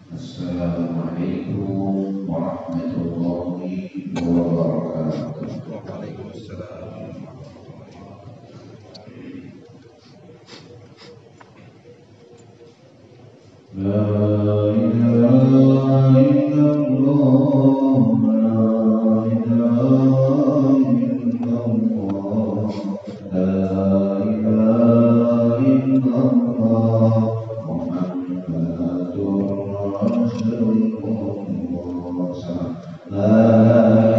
Assalamualaikum warahmatullahi wabarakatuh. Waalaikumsalam. La ilaha illallah, la ilaha illallah, la ilaha illallah, Muhammadur Rasulullah. La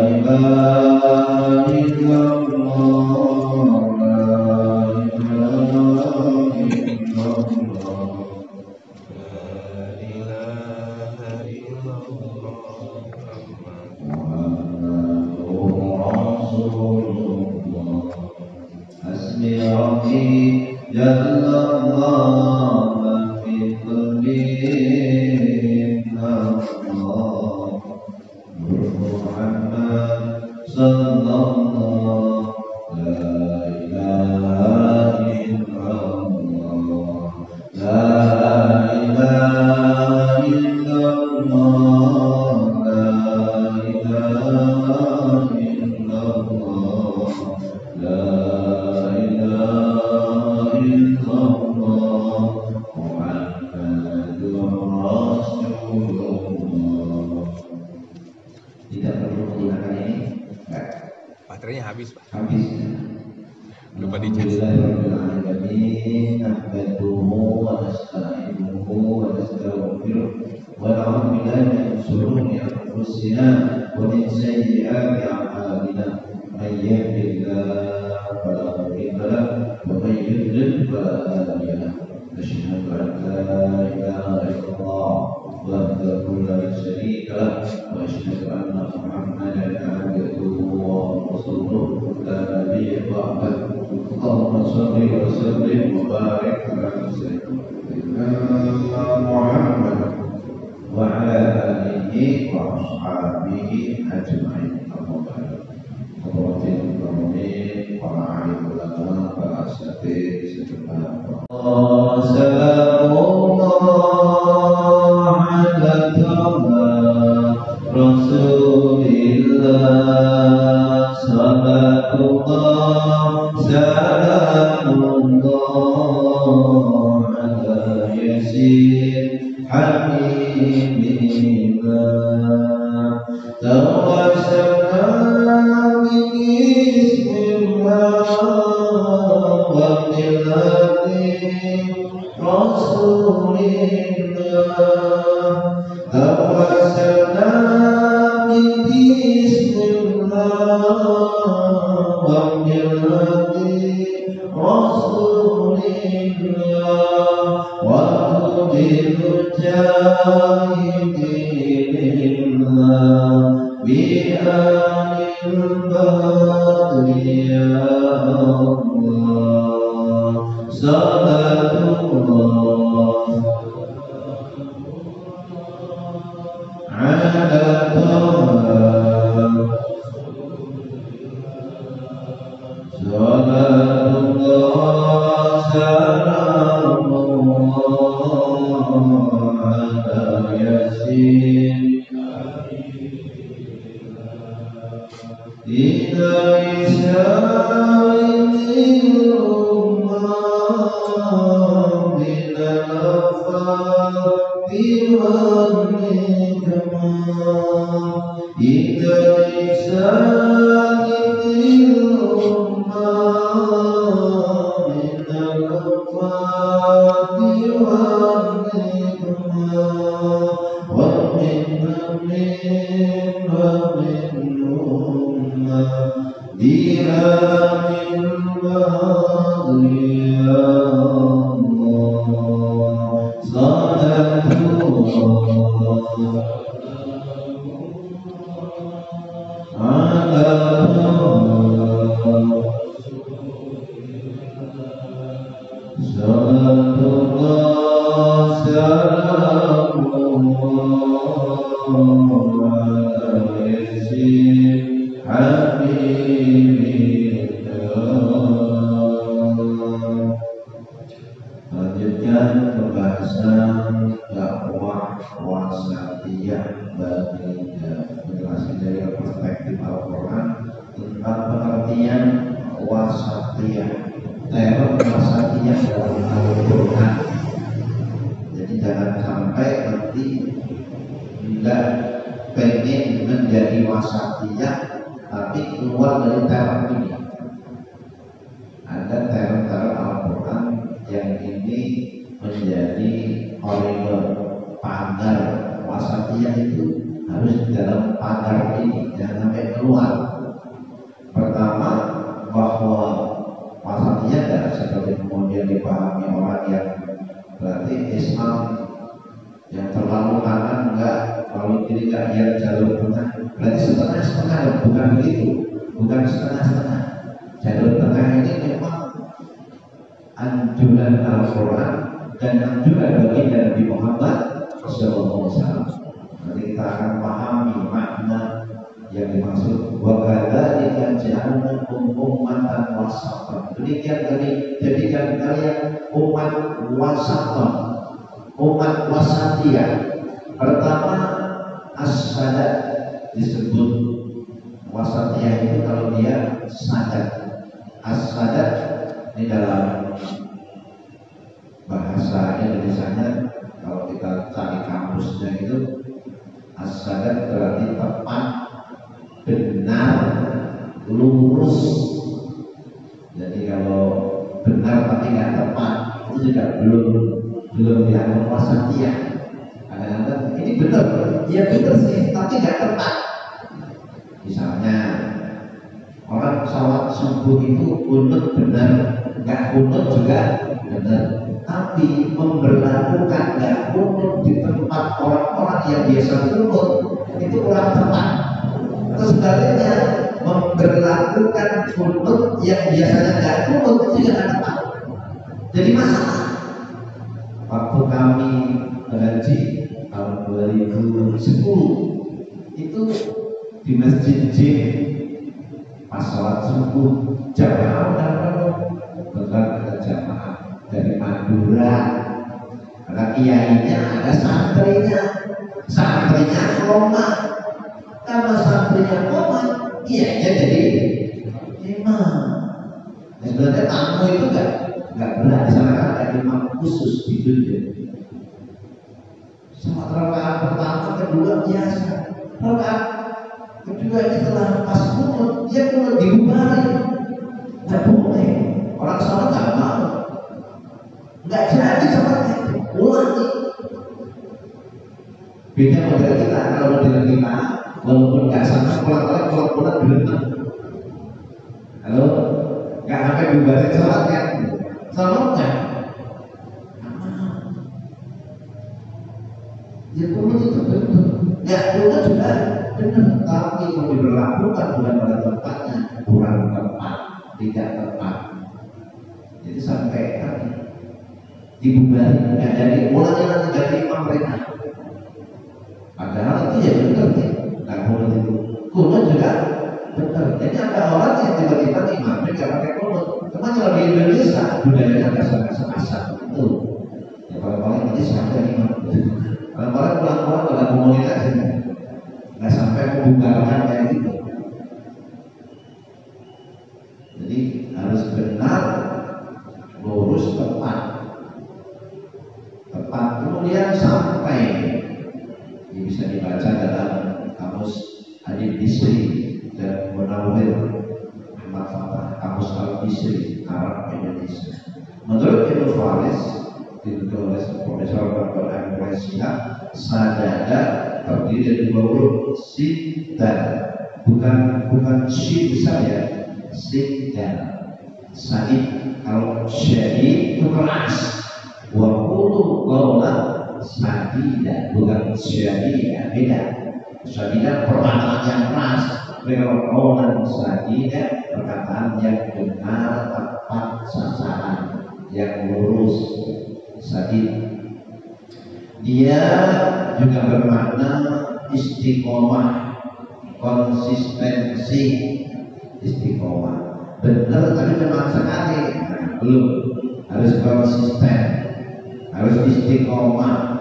ilaha illallah, la ilaha illallah. Baterainya habis, Pak. Habis. Lupa dicas. Alhamdulillahirrahmanirrahim. Nahmaduhu wa nasta'inuhu wa nastaghfiruh wa na'udzu billahi min shururi anfusina wa min sayyiati a'malina. May yahdihillahu fala mudilla lahu wa may yudlil fala hadiya lahu. Asyhadu an la ilaha illallah wahdahu la syarika lahu wa asyhadu anna Muhammadan abduhu wa rasuluh la nabiyya ba'dahu. Allahumma shalli wa sallim wa barik ala sayyidina Muhammad wa ala alihi wa ashabihi ajma'in. Hadirin kami para alim ulama, para asatidz segenap. Sallallahu ala Rasulillah, salatullah, salamullah ala yasin habibina. Tawassalna bismillah wa billahi Rasulillah. Tawassalna bismillah wa billahi Rasulillah wa tudilu jahidillah bi anil badri ya Allah. Salatullah ala Taha, salatullah salamullah ala yasin ilai sa'ilil ummah minal afati wal nikmah. Ilai sa'ilil ummah minal afati wal nikmah. Wa min biha min badri ya Allah. Salatullah ala salatullah salamullah ala yasin habibina. Lanjutkan pembahasan dakwah wasatiyah bagi menjelaskan dari perspektif Al-Quran tentang pengertian wasatiyah. Term wasatiyah dalam Al-Quran. Jadi jangan sampai nanti tidak pengen menjadi wasatiyah tapi keluar dari term ini. Ada term-term Al-Quran yang ini menjadi koridor pagar wasatiyah, itu harus di dalam pagar ini, jangan sampai keluar. Pertama, bahwa wasatiyah tidak seperti kemudian dipahami orang yang berarti Islam yang terlalu kanan enggak, terlalu kiri enggak, yang jalur tengah berarti setengah-setengah. Bukan begitu, bukan setengah-setengah. Jalur tengah ini memang anjuran Al-Quran dan anjuran bagi Nabi Muhammad SAW. Nanti kita akan pahami makna yang dimaksud wa kadzalika ja'alnakum ummatan wasatan. Demikian kami jadikan kalian umat wasatan, umat wasatiyah. Pertama, as-sadat disebut wasatiyah itu kalau dia sadat. As-sadat ini dalam bahasa Indonesianya, kalau kita cari kamusnya itu as-sadat berarti tepat, benar, lurus. Jadi kalau benar tapi nggak tepat itu juga belum dianggap wasatiyah. Kadang-kadang ini benar, ya benar sih tapi nggak tepat. Misalnya orang sholat subuh itu kunut benar, nggak kunut juga benar, tapi memberlakukan nggak kunut di tempat orang-orang yang biasa kunut itu kurang tepat. Atau sebaliknya, memberlakukan kunut yang biasanya nggak kunut itu juga nggak tepat. Jadi masalah. Waktu kami mengaji tahun 2010 itu di Masjid Jin pas sholat subuh jamaah bahkan ada jamaah dari Madura, ada kiainya, ada santrinya koma. Karena santrinya koma, kiainya jadi imam. Sebenarnya tamu itu nggak berat, di sana kan ada imam khusus ditunjuk. Sama rakaat pertama, kedua biasa. Rakaat kedua ini setelah pas kunut, dia kunut dibubarin. Nggak boleh. Orang sholat nggak mau. Nggak jadi sholatnya, ulangi. Beda model kita, kalau model kita walaupun nggak sama, kolak-kolak berenang. Halo, nggak sampai bubarin sholat kan? Sholatnya ya kunut itu benar, nggak kunut juga benar, tapi kalau diberlakukan bukan pada tempatnya, kurang tepat, tidak tepat. Jadi sampai tadi dibubarin, nggak jadi, mulanya nanti jadi imam mereka. Padahal itu ya benar sih, nggak kunut itu, kunut juga benar. Jadi ada orang yang tiba-tiba imamnya nggak pakai kunut. Cuma kalau di Indonesia budayanya kasar-kasar itu, ya paling-paling nanti sampai imam. Kalau pulang-pulang pada komunitas ini nggak sampai membubarkan kayak gitu. Jadi harus benar, lurus, tepat. Kemudian sampai ini bisa dibaca dalam kamus Adib Bisri dan Munawwir Ahmad Fatah, kamus Al-Bisri Arab Indonesia. Menurut Ibnu Faris ditulis Profesor Dr. M. Malaysia, sadada terdiri dari dua huruf sin dan bukan sin besar ya, sin dan sadid. Kalau syahid itu keras, waktu qawlan sadida, bukan syahida, beda. Sadida perkataan yang keras, qawlan sadida perkataan yang benar, tepat sasaran, yang lurus. Sadid dia juga bermakna istiqomah, konsistensi. Istiqomah benar tapi cuma sekali, belum, harus konsisten, harus istiqomah.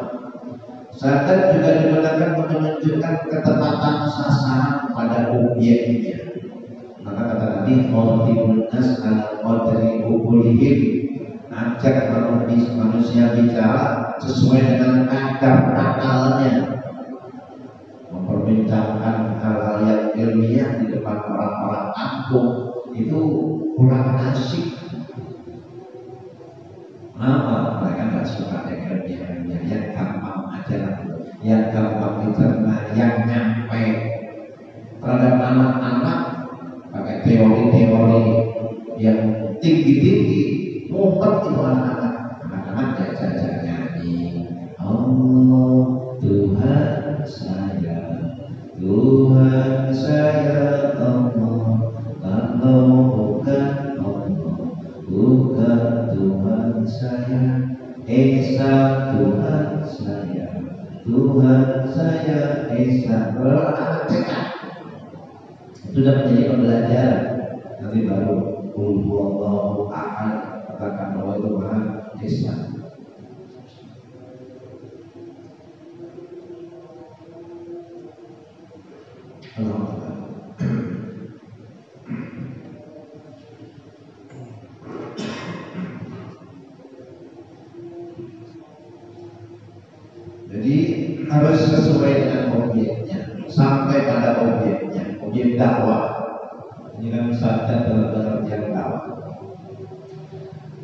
Zakat juga digunakan untuk menunjukkan ketepatan sasaran pada objeknya. Maka kata Nabi, "Qatibun nas ala qadri uqulihim." Ajak manusia bicara sesuai dengan kadar akalnya. Memperbincangkan hal-hal yang ilmiah di depan orang-orang kampung itu kurang asik. Kenapa? Mereka nggak suka dengan ilmiah, yang gampang aja lah, yang gampang dicerna, yang nyampe. Terhadap anak-anak pakai teori-teori yang tinggi-tinggi, mumpet itu anak-anak jajan nyanyi. Oh Tuhan saya Allah, kalau bukan Allah, bukan Tuhan saya, Esa Tuhan saya, Esa. Kalau anak cekak sudah menjadi pembelajaran, nanti baru Allahu Ahad, katakan bahwa itu Maha Esa. Jadi harus sesuai dengan objeknya, sampai pada objeknya, objek dakwah. Ini kan misalkan dalam pengertian dakwah.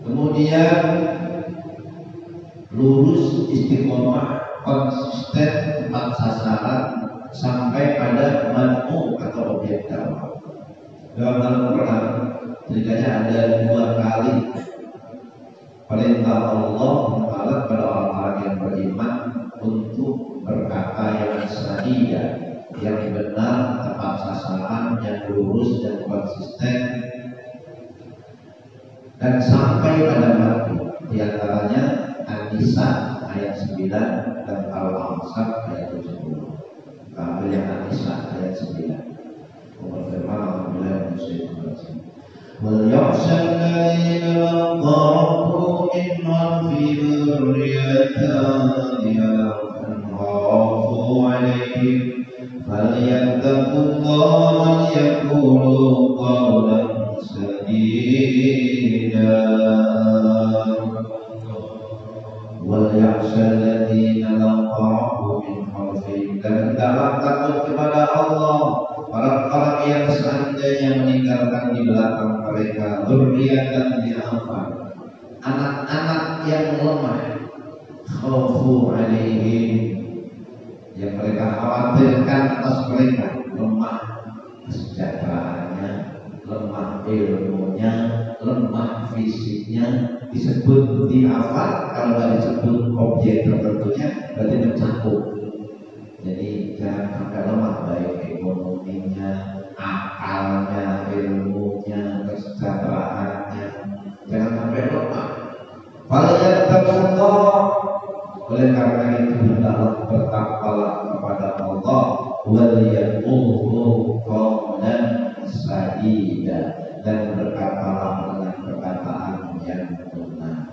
Kemudian lurus, istiqomah, konsisten, tepat sasaran, sampai pada mad'u atau objek dakwah. Dalam Al-Quran ceritanya ada 2 kali perintah Allah Ta'ala kepada orang-orang yang beriman untuk berkata yang sadida, yang benar, tepat sasaran, yang lurus dan konsisten, dan sampai pada mad'u. Di antaranya An-Nisa ayat 9 dan Al-Ahzab ayat 70. Ambil yang An-Nisa ayat 9. Berfirman Alhamdulillah Musyaitan wal yakhsha alladhina law taraku min khalfihim dhurriyyatan khafu alaihim falyattaqullaha wal yaqulu qawlan sadida wal yakhsha alladhina law taraku min khalfihim. Dan hendaklah takut kepada Allah orang-orang yang seandainya meninggalkan di belakang mereka dzurriyyatan di'afan, anak-anak yang lemah, khaufu alaihim, yang mereka khawatirkan atas mereka, lemah kesejahteraannya, lemah ilmunya, lemah fisiknya, disebut di'afan. Kalau tidak disebut objek tertentunya berarti mencakup. Jadi jangan sampai lemah, baik ekonominya, akalnya, ilmunya, kesejahteraannya, jangan sampai lemah. Falyattaqullah, oleh karena itu hendaklah bertakwalah kepada Allah, wal yaqulu qawlan sadida, dan berkatalah dengan perkataan yang benar.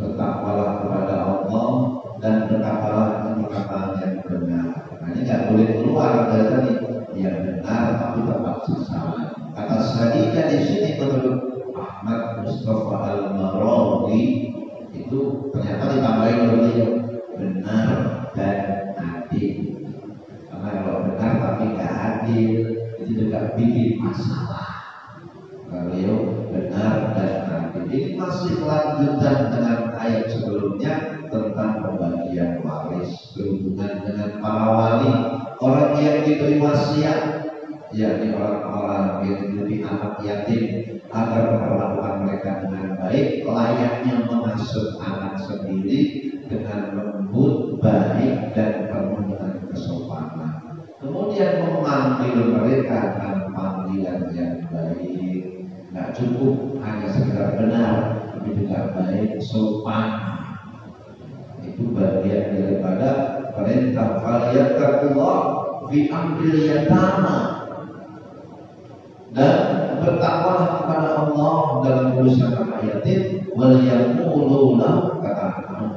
Bertakwalah kepada Allah dan berkatalah dengan perkataan yang benar. Nah, ini nggak boleh keluar dari tadi yang benar tapi tepat sasaran. Kata sadida di sini menurut Ahmad Mustafa Al-Marawi itu ternyata ditambahin oleh benar dan adil. Karena kalau benar tapi nggak adil itu juga bikin masalah. Beliau benar dan adil. Ini masih lanjutan dengan ayat sebelumnya tentang pembagian waris, berhubungan dengan para wali, orang yang diberi wasiat, yakni orang-orang yang diberi anak yatim, agar memperlakukan mereka dengan baik, layaknya mengasuh anak sendiri dengan lembut, baik, dan penuh dengan kesopanan. Kemudian memanggil mereka dengan panggilan yang baik. Nggak cukup hanya sekedar benar, tapi juga baik, sopan. Itu bagian daripada perintah falyattaqullah fi amril yatama, dan bertakwalah kepada Allah dalam urusan anak yatim, wal yaqulu lahu, kata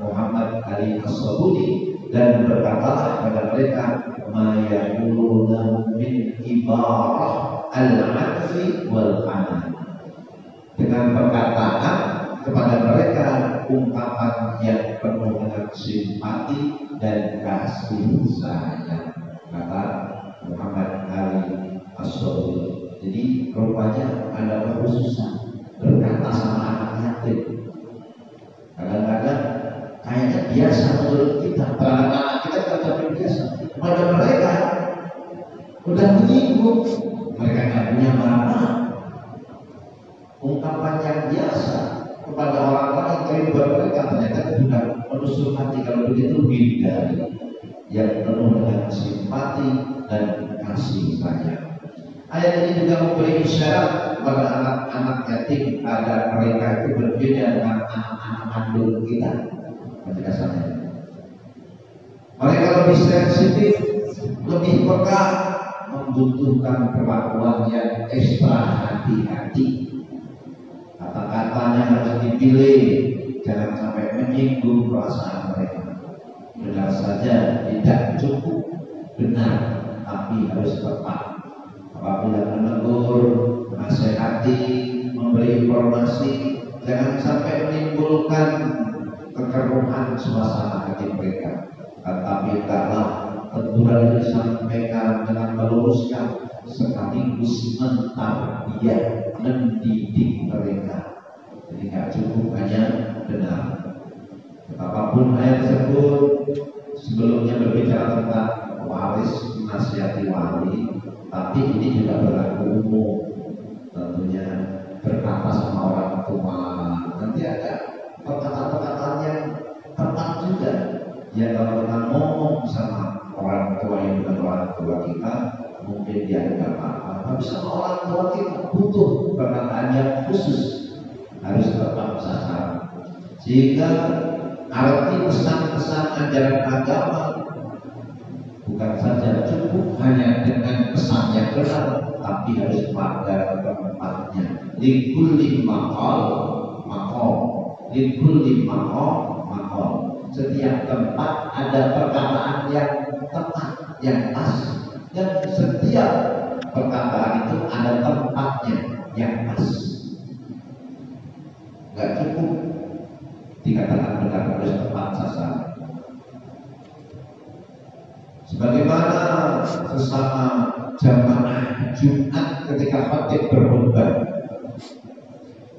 Muhammad hari as-sabuni, dan berkatalah kepada mereka ma yaquluna min ibarah al-'atfi wal aman, dengan perkataan kepada mereka ungkapan yang penuh dengan simpati dan kasih sayang, kata Muhammad Ali As-Sabuni. Jadi rupanya ada kekhususan berkata sama anak yatim. Kadang-kadang kayaknya biasa menurut kita, anak-anak kita terjadi biasa. Pada mereka udah menyinggung, mereka nggak punya mana. Ungkapan yang biasa kepada orang-orang yang buat mereka ternyata sudah menusuk hati. Kalau begitu hindari yang penuh dengan simpati dan kasih sayang. Ayat ini juga memberi isyarat kepada anak-anak yatim agar mereka itu berbeda dengan anak-anak kandung kita. Penjelasannya, mereka lebih sensitif, lebih peka, membutuhkan perlakuan yang ekstra hati-hati. Kata-katanya harus dipilih, jangan sampai menyinggung perasaan mereka. Benar saja tidak cukup benar, tapi harus tepat. Apabila menegur, menasehati, memberi informasi, jangan sampai menimbulkan kekeruhan suasana hati mereka. Tetapi hendaklah teguran disampaikan dengan meluruskan sekaligus mentarbiyah, mendidik mereka. Jadi nggak cukup hanya benar. Apapun ayat tersebut sebelumnya berbicara tentang waris, menasihati wali, tapi ini juga berlaku umum. Tentunya berkata sama orang tua, nanti ada perkataan-perkataan yang tepat juga. Ya kalau kita ngomong sama orang tua yang bukan orang tua kita, mungkin dia tidak apa-apa. Tapi sama orang tua kita butuh perkataan yang khusus, harus tepat sasaran. Sehingga arti pesan-pesan ajaran agama bukan saja cukup hanya dengan pesan yang benar, tapi harus pada tempatnya. Likulli maqal maqam, likulli maqam maqam. Setiap tempat ada perkataan yang tepat, yang pas, dan setiap perkataan itu ada tempatnya yang pas. Gak cukup dikatakan benar, harus tepat sasaran. Sebagaimana sesama jamaah Jumat ketika khatib berkhutbah,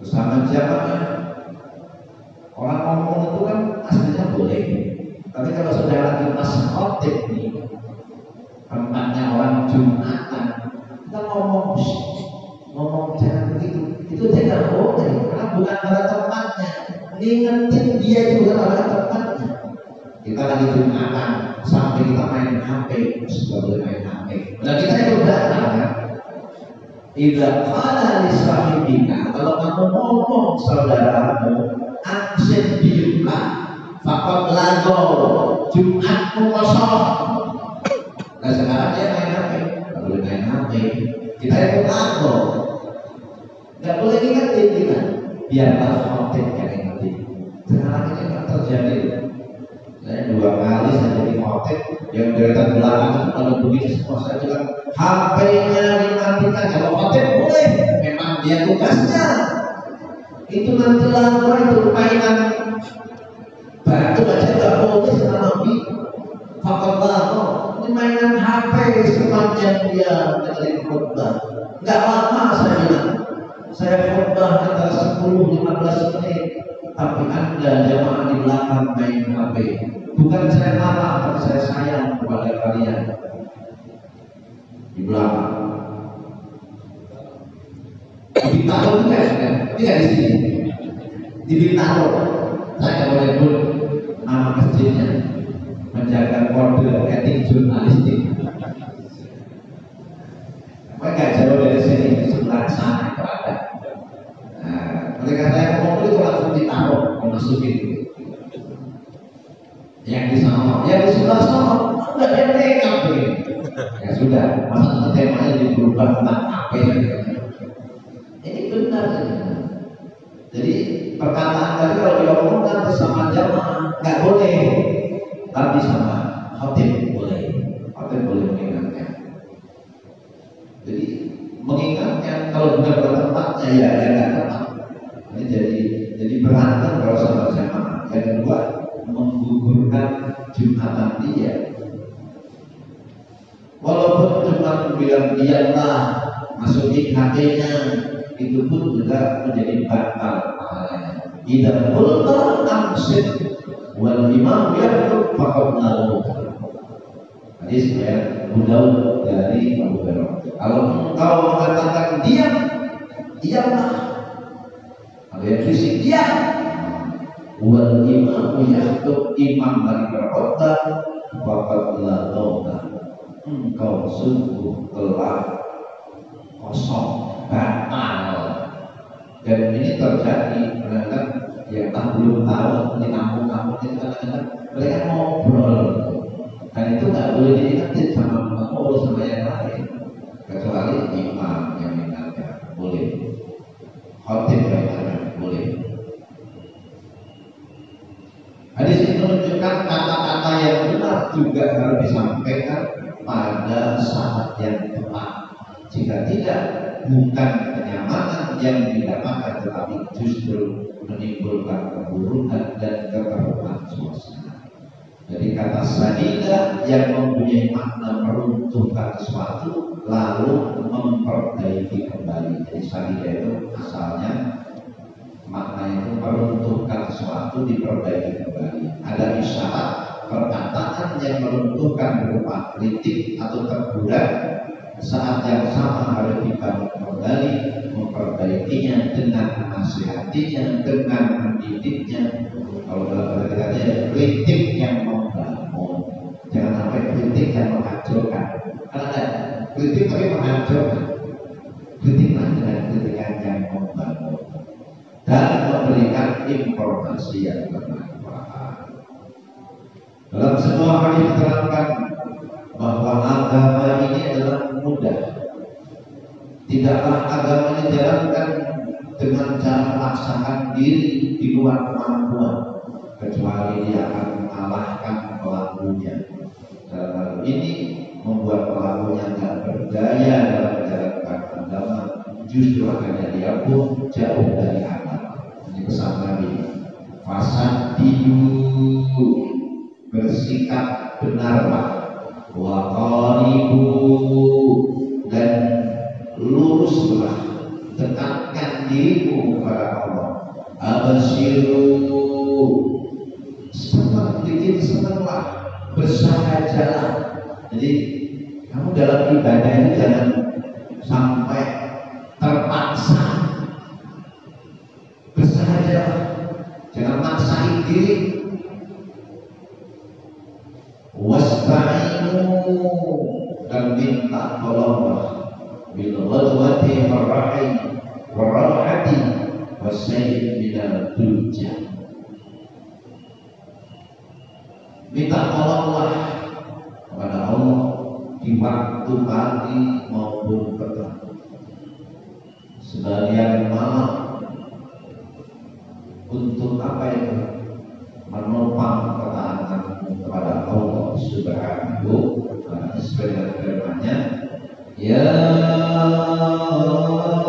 sesama jamaah orang ngomong itu kan aslinya boleh, tapi kalau sudah lagi pas khatib nih, tempatnya orang Jumatan, kita ngomong jangan begitu, itu tidak boleh, karena bukan pada tempatnya. Ingetin dia juga pada tempatnya. Kita lagi Jumatan sampai kita main HP, sudah boleh main HP. Nah kita itu datang kan. Idza qala li sahibika, kalau kamu ngomong saudaramu, aksen biuka, faqad lago, Jumatmu kosong. Nah sekarang dia main HP, nggak boleh main HP. Kita itu lago, nggak boleh ingetin kita, biarlah khotib yang ingetin. Sekarang ini nggak terjadi. Saya 2 kali saya jadi khotib, yang dari belakang itu kalau begitu semua saya bilang HP-nya dimatikan. Kalau khotib boleh, memang dia tugasnya. Itu nanti lagu itu mainan batu aja nggak boleh sama Nabi. Fakallah, ini mainan HP sepanjang dia dengerin khutbah. Nggak lama saya bilang, saya khutbah antara 10-15 menit. Tapi Anda jamaah di belakang main HP. Bukan saya marah, tapi saya sayang kepada kalian di belakang. Di Bintaro juga ya, tidak di sini. Di Bintaro, saya boleh pun nama masjidnya, menjaga kode etik jurnalistik. Mereka jauh dari sini, di sebelah sana itu ada. Ketika saya ngomong itu langsung ditaruh, dimasukin. Yang di sana, yang di sebelah sana, enggak ada makeup. Ya sudah, masa temanya diubah tentang apa ya? Ini benar. Jadi perkataan tadi kalau diomongkan bersama jamaah, nggak boleh, tapi sama khotib boleh. Khotib boleh mengingatkan. Jadi mengingatkan kalau bukan pada tempatnya ya nggak tepat. Ini jadi berantem kalau sama jamaah. Yang kedua, menggugurkan Jumatan dia. Walaupun cuma bilang diamlah, masukin HP-nya, itu pun juga menjadi batal pahalanya. Idza qulta amsid wal imam yaqul faqad nahu. Hadis riwayat Abu Daud dari Abu Hurairah. Kalau engkau mengatakan diam, diamlah. Ada yang fisik diam. Wal imam yaqul, imam lagi berkhutbah, faqad nahu. Engkau sungguh telah kosong, batal. Dan ini terjadi mereka yang belum tahu di kampung-kampung itu kadang-kadang mereka ngobrol, dan itu nggak boleh diingetin sama ngobrol sama yang lain, kecuali imam yang mengingatkan boleh, khotib yang boleh. Hadis ini menunjukkan kata-kata yang benar juga harus disampaikan pada saat yang tepat. Jika tidak, bukan kenyamanan yang didapatkan, tetapi justru menimbulkan keburukan dan kekeruhan suasana. Jadi kata sadida yang mempunyai makna meruntuhkan sesuatu lalu memperbaiki kembali. Jadi sadida itu asalnya makna itu meruntuhkan sesuatu, diperbaiki kembali. Ada isyarat perkataan yang meruntuhkan berupa kritik atau teguran, saat yang sama harus dibangun kembali, memperbaikinya dengan menasihatinya, dengan mendidiknya. Kalau dalam kata-katanya kritik yang membangun, jangan sampai kritik yang menghancurkan. Karena ada kritik tapi menghancurkan. Kritiklah dengan kritikan yang membangun dan memberikan informasi yang bermanfaat. Dalam semua hal diterangkan bahwa agama ini adalah mudah. Tidaklah agama ini dijalankan dengan cara memaksakan diri di luar kemampuan, kecuali dia akan mengalahkan pelakunya. Dalam hal ini membuat pelakunya tidak berdaya dalam menjalankan agama, justru akhirnya dia pun jauh dari agama. Ini pesan Nabi. Fasadidu, bersikap benarlah, wa qaribu, dan luruslah, dekatkan dirimu kepada Allah. Abasyiru, senang, bikin senanglah, bersahajalah. Jadi kamu dalam ibadah ini jangan sampai terpaksa, bersahajalah, jangan maksain diri. Wasta'inu, dan minta tolonglah, bil ghadwati warrahati wasayyid minal dulja. Minta tolonglah kepada Allah di waktu pagi maupun petang, sebagian malam. Untuk apa itu? Menopang ketaatan kepada Allah Subhanahu wa ta'ala. Sesuai firman-Nya, ya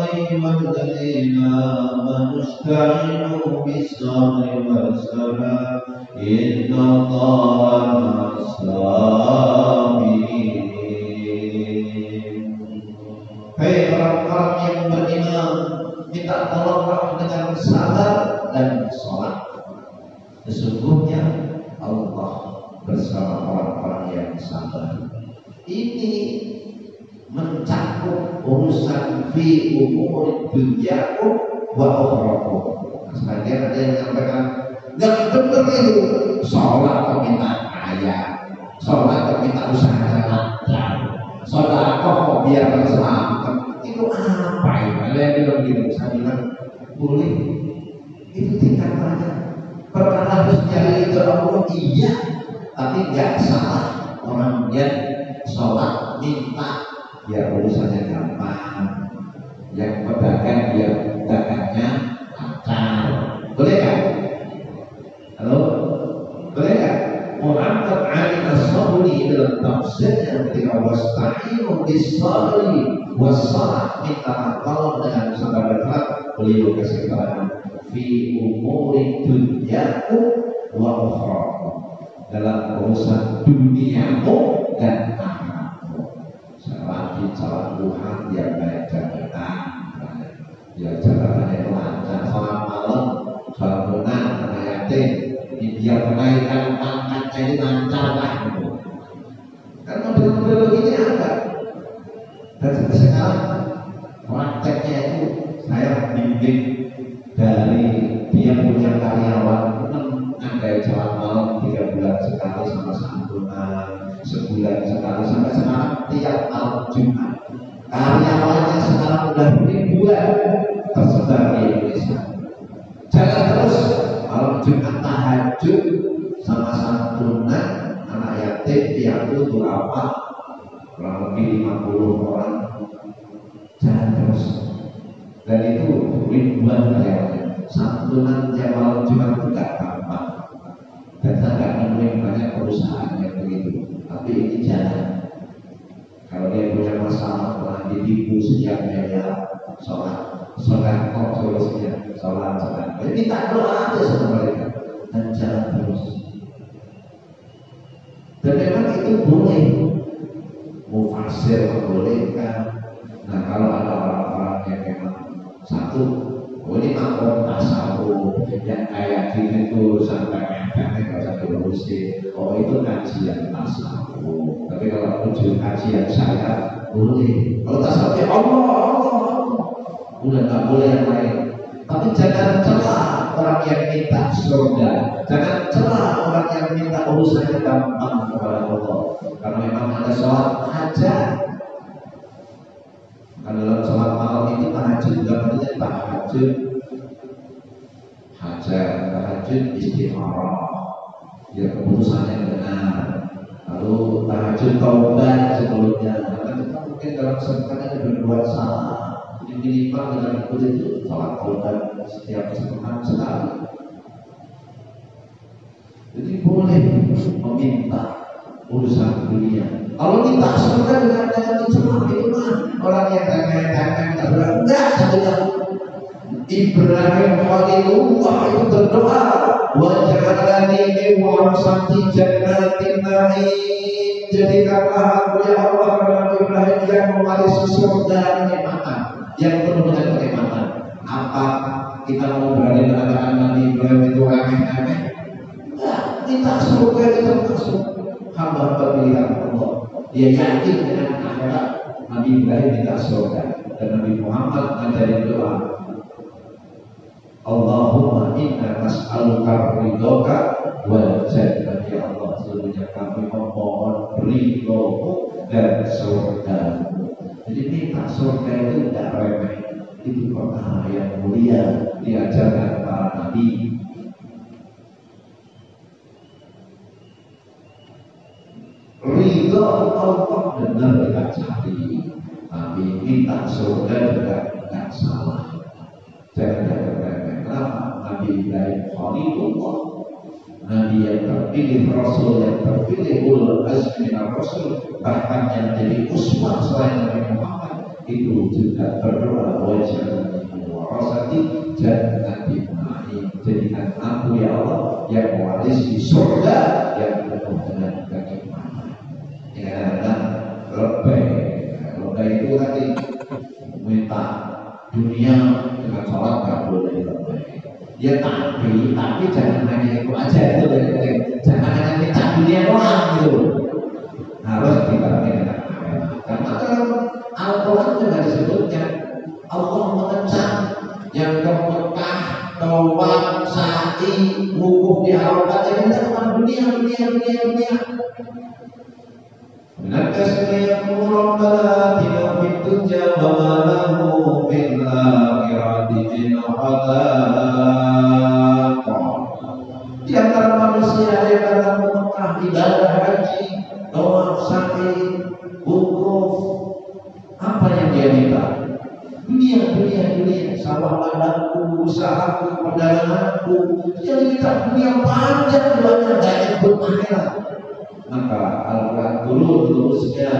ayyuhalladzina amanu ista'inu bis-sabri was-salah innallaha ma'as-sabirin. Hai orang-orang yang beriman, minta tolonglah dengan sabar dan sholat. Sesungguhnya Allah bersama orang-orang yang sabar. Ini mencakup urusan fi umur dunyakum wa ukhrakum. Sebagian ada yang menyampaikan nggak benar itu, sholat kok minta kaya, sholat kok minta usaha lancar, sholat kok biar selamat. Itu apa ya? Ada yang bilang gitu. Saya bilang boleh, itu tingkatannya. Perkara harus cari ke Allah, iya, tapi nggak salah orang yang sholat minta biar urusannya gampang, yang pedagang biar dagangnya lancar, boleh kan? Halo, dalam tafsirnya ketika wasta'inu bis-sabri was-salah, minta tolong dengan sabar dan salat, beliau kasih keterangan fi umuri dunyaku wa ukhraku, dalam urusan duniamu dan akhiratmu. Selagi salat duha dia baik jabatan, dia jabatannya lancar, salat malam, salat sunat, anak yatim, dia menaikkan pangkatnya ini lancar lah. Kan model-model begini ada. Dan sekarang prakteknya itu saya bimbing dari dia punya karyawan ada jalan malam 3 bulan sekali sama santunan, sebulan sekali, sampai sekarang tiap malam Jumat. Karyawannya sekarang udah ribuan tersebar di Indonesia. Jangan terus malam Jumat tahajud sama santunan anak yatim yang itu apa kurang lebih 50 orang. Jangan terus. Dan itu ribuan karyawannya. Santunan tiap malam Jumat itu gak gampang. Dan saya gak nemuin banyak perusahaan yang begitu. Tapi ini jalan. Kalau dia punya masalah pernah ditipu sekian miliar, sholat kok solusinya, sholat. Jadi tak doa aja sama mereka dan jalan terus. Dan memang itu boleh, mufasir membolehkan. Nah kalau ada orang-orang yang memang satu, ini makom tasawuf yang kayak gini tuh sampai mepetnya gak usah diurusin. Oh itu kajian tasawuf. Tapi kalau tujuan kajian saya boleh. Kalau tasawufnya Allah, udah nggak boleh yang lain. Tapi jangan celah orang yang minta surga, jangan celah orang yang minta urusannya gampang kepada Allah. Karena memang ada sholat hajat. Karena dalam sholat malam itu tahajud juga pentingnya tahajud hajat, tahajud istikharah, ya keputusannya benar. Lalu tahajud taubat sebelumnya. Karena kita mungkin dalam kesempatan ada berbuat salah. Minimal dengan itu sholat taubat setiap kesempatan sekali. Jadi boleh meminta urusan dunia. Kalau minta surga dengan dicelah itu mah orang yang tangan tak berat. Enggak sebenarnya. Ibrahim Khalilullah itu berdoa, wa ja'alani min warasati jannatin na'im. Jadikanlah aku ya Allah kepada Ibrahim yang mewarisi surga kenikmatan, yang penuh dengan kenikmatan. Apa kita mau berani mengatakan Nabi Ibrahim itu remeh-remeh? Enggak, minta surga itu termasuk hamba pilihan Allah. Dia yakin dengan akhirat. Nabi Ibrahim minta surga dan Nabi Muhammad ngajarin doa, Allahumma inna nas'aluka ridhoka wal jannah. Ya Allah, sesungguhnya kami memohon ridhomu dan surgamu. Jadi minta surga itu tidak remeh. Itu perkara yang mulia diajarkan para nabi. Ridho Allah benar kita cari, tapi minta surga juga tidak salah. Jangan remeh. Kenapa? Nabi Ibrahim Khalilullah, Nabi yang terpilih, Rasul yang terpilih, ulul azmi minar Rasul, bahkan yang jadi uswah selain Nabi Muhammad, itu juga berdoa wajah warasati jannatin na'im. Jadikan aku ya Allah yang mewarisi surga yang penuh dengan kenikmatan. Ya, lebih itu tadi minta dunia dengan sholat nggak boleh lebih. Ya tapi jangan hanya itu aja itu dari jangan hanya minta dunia doang gitu. Harus dibarengi dengan akhirat. Karena dalam Al-Quran juga disebutnya Allah mengecam yang ke Mekah, tawaf, sa'i, wukuf di Arafah, jadi kita cuma dunia. Menakasnya yang murabbala tidak fitunya wa malahu fil akhirati min adab. Di antara manusia yang datang ke Mekah ibadah haji, tawaf, sa'i, wukuf, apa yang dia minta? Dunia, sawah ladangku, usahaku, perdaganganku. Dia minta dunia panjang doanya, gak nyebut akhirat. maka Al-Quran turun terusnya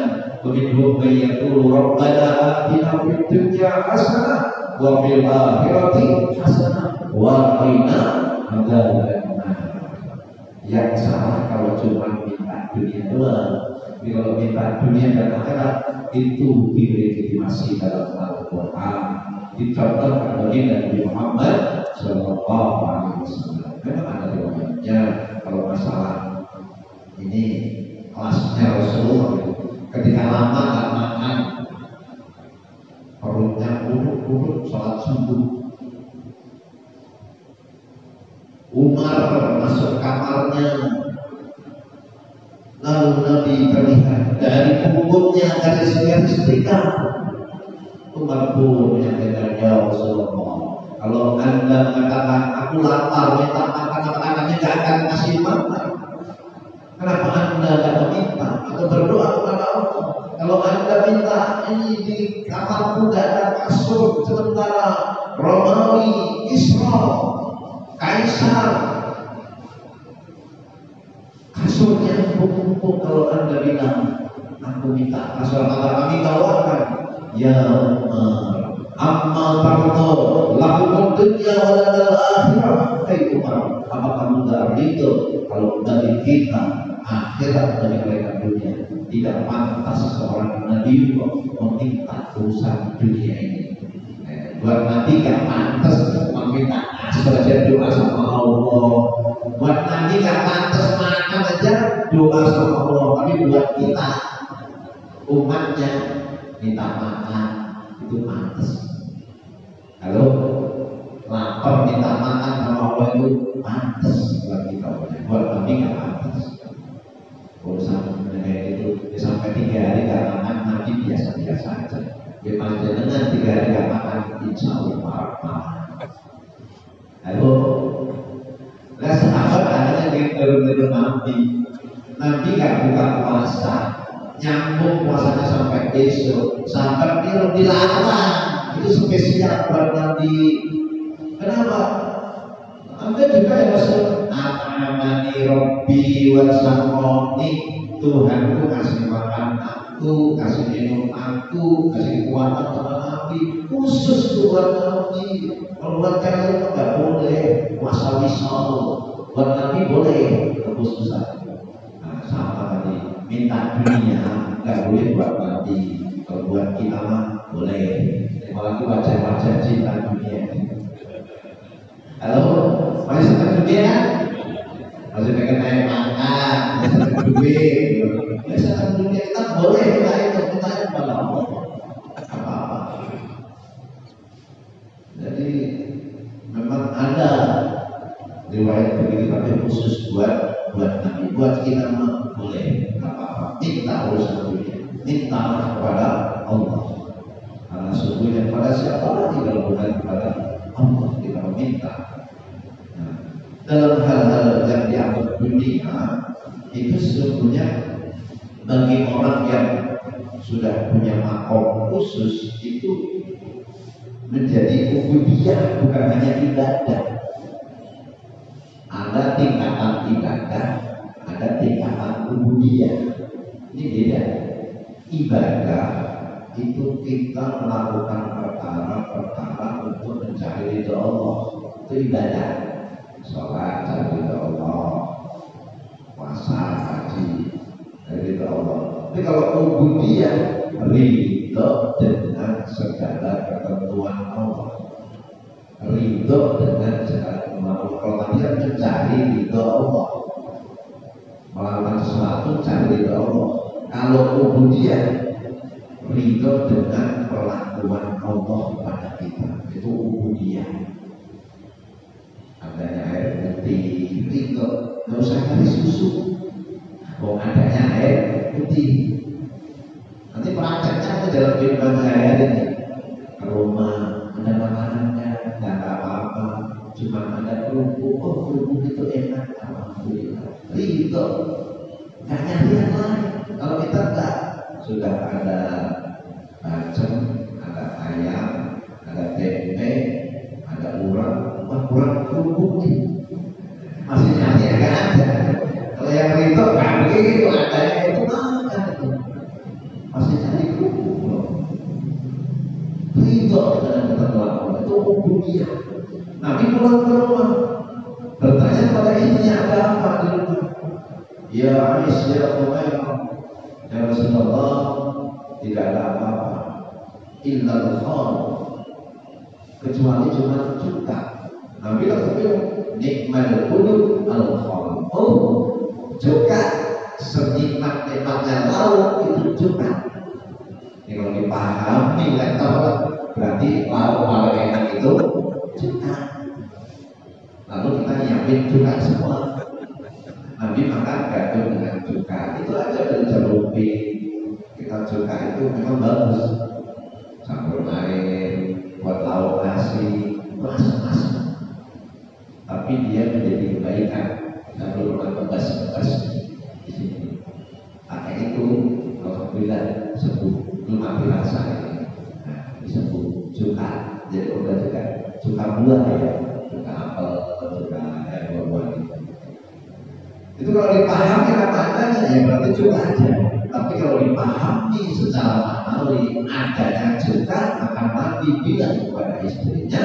begitu bayaqulu rabbana atina fid dunya hasanah wa fil akhirati hasanah wa qina adzabannar. Yang salah kalau cuma minta dunia doang. Kalau minta dunia dan akhirat itu dilegitimasi dalam Al-Quran, dicontohkan oleh Nabi Muhammad Sallallahu Alaihi Wasallam. Memang ada riwayatnya kalau masalah ini kelasnya Rasulullah ketika lama nggak makan perutnya urut sholat subuh. Umar masuk kamarnya, lalu Nabi terlihat dari punggungnya dari sekian setrika. Umar pun menyampaikan, ya Rasulullah, kalau Anda mengatakan aku lapar minta makan makanannya gak akan kasih makan, kenapa Anda gak meminta atau berdoa kepada Allah? Kalau Anda minta ini di kamarku gak ada kasur, sementara Romawi, Israel, Kaisar kasurnya empuk-empuk, kalau Anda bilang aku minta kasur, maka kami tawarkan, ya Umar, amma tardo lakum dunya wa lana akhirah. Hai Umar, apa kamu gak ridho kalau dari kita akhirat dari mereka dunia? Tidak pantas seorang nabi meminta urusan dunia ini. Buat Nabi gak pantas meminta asal aja doa sama Allah. Buat Nabi gak pantas makan aja doa sama Allah. Tapi buat kita umatnya minta makan itu pantas. Kalau lapar minta makan sama Allah itu pantas buat kita. Buat Nabi gak pantas. Urusan kayak itu sampai 3 hari gak makan, Nabi biasa-biasa aja. Ya panjenengan 3 hari gak makan, insya Allah marah-marah. Lalu, nah sahabat adanya yang turun-turun Nabi gak buka puasa, nyambung puasanya sampai besok. Sahabat dia dilarang, itu spesial buat Nabi. Kenapa? Anda juga yang masuk amani Robbi wa sakoni, Tuhanku kasih makan aku, kasih minum aku, kasih kekuatan sama Nabi, khusus buat Nabi. Kalau buat kalian nggak boleh puasa wisal, buat Nabi boleh khususan. Nah, sama tadi minta dunia nggak boleh buat Nabi, kalau buat kita mah boleh. Apalagi wajah-wajah cinta dunia. Halo, masih senang dunia? Masih pengen naik makan, masih senang duit. Ya senang dunia kita boleh kita itu kepada Allah. Apa-apa. Jadi memang ada riwayat begitu, tapi khusus buat Nabi, buat kita mah boleh apa-apa. Minta urusan dunia, minta kepada Allah. Karena sesungguhnya kepada siapa lagi kalau bukan kepada Allah kita meminta. Nah, dalam hal-hal yang dianggap dunia itu sesungguhnya bagi orang yang sudah punya makom khusus itu menjadi ubudiyah, bukan hanya ibadah. Ada tingkatan ibadah, ada tingkatan ubudiyah. Ini beda. Ibadah itu kita melakukan perkara-perkara untuk mencari ridho Allah, itu ibadah. Sholat cari ridho Allah, puasa, haji cari ridho Allah. Tapi kalau ubudiyah, ridho dengan segala ketentuan Allah, ridho dengan segala ketentuan Allah. Kalau tadi kan mencari ridho Allah, melakukan sesuatu cari ridho Allah. Kalau ubudiyah, ridho dengan perlakuan Allah kepada kita, itu ubudiyah. Adanya air putih, ridho, nggak usah cari susu. Kalau adanya air putih, nanti prakteknya itu dalam kehidupan sehari-hari ini. Ke rumah ada makanannya, nggak apa-apa, cuma ada kerupuk. Oh kerupuk itu enak, alhamdulillah. Ridho, nggak nyari yang lain. Kalau kita enggak, sudah ada bacem, ada ayam, ada tempe, ada urap, kurang kerupuk nih, masih nyari yang ada. Kalau yang ridho nggak begitu, ada Iya. Nabi pulang ke rumah, bertanya pada istrinya, ada apa di rumah? Ya Aisyah, ya Umairah, ya Rasulullah, tidak ada apa-apa, illal khal, kecuali cuma cuka. Nabi langsung bilang, nikmal qulub al khal. Oh, cuka senikmat-nikmatnya lauk itu cuka. Ini kalau dipahami lektor, berarti lauk paling enak itu cuka. Lalu kita nyiapin cuka semua. Nabi makan gandum dengan cuka. Itu aja dari celupi. Kita cuka itu memang bagus. Campur air, buat lauk nasi, masak-masak. Tapi dia menjadi kebaikan. Kita belum bekas-bekas di sini. Karena itu, alhamdulillah sembuh. Belum mati rasa ini. Nah, disebut cuka. Jadi udah cuka buah ya. Cuka apel, cuka buah-buah itu. Itu kalau dipahami apa-apanya ya berarti cuka aja. Tapi kalau dipahami secara maknawi adanya cuka, maka Nabi bilang kepada istrinya,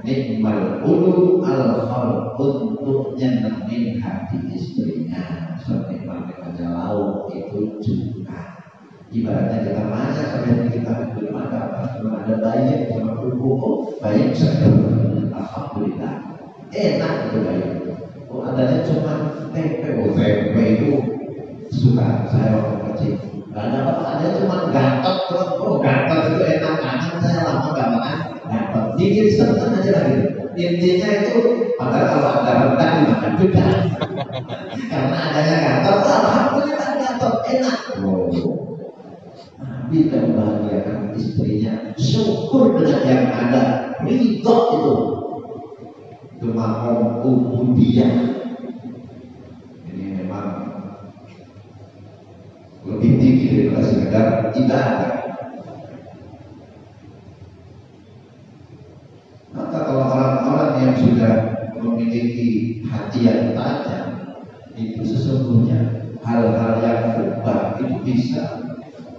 nikmal qulub al khal, untuk nyenengin hati istrinya. Senikmat-nikmatnya lauk itu cuka. Ibaratnya kita nanya sampai kita belum ada apa, belum ada bayi sama kerupuk, bayi saja. Alhamdulillah, enak itu bayi. Oh, adanya cuma tempe, tempe itu suka saya waktu kecil. Gak ada apa, ada cuma gatot, gatot itu enak banget. Saya lama gak makan gatot. Dikit setengah aja lagi. Intinya itu, padahal kalau ada rendang dimakan juga. Karena adanya gatot, alhamdulillah gatot enak. Nabi membahagiakan istrinya, syukur dengan yang ada, ridho itu. Itu makom ubudiyah. Ini memang lebih tinggi daripada sekedar ibadah. Maka kalau orang-orang yang sudah memiliki hati yang tajam, itu sesungguhnya hal-hal yang kubah itu bisa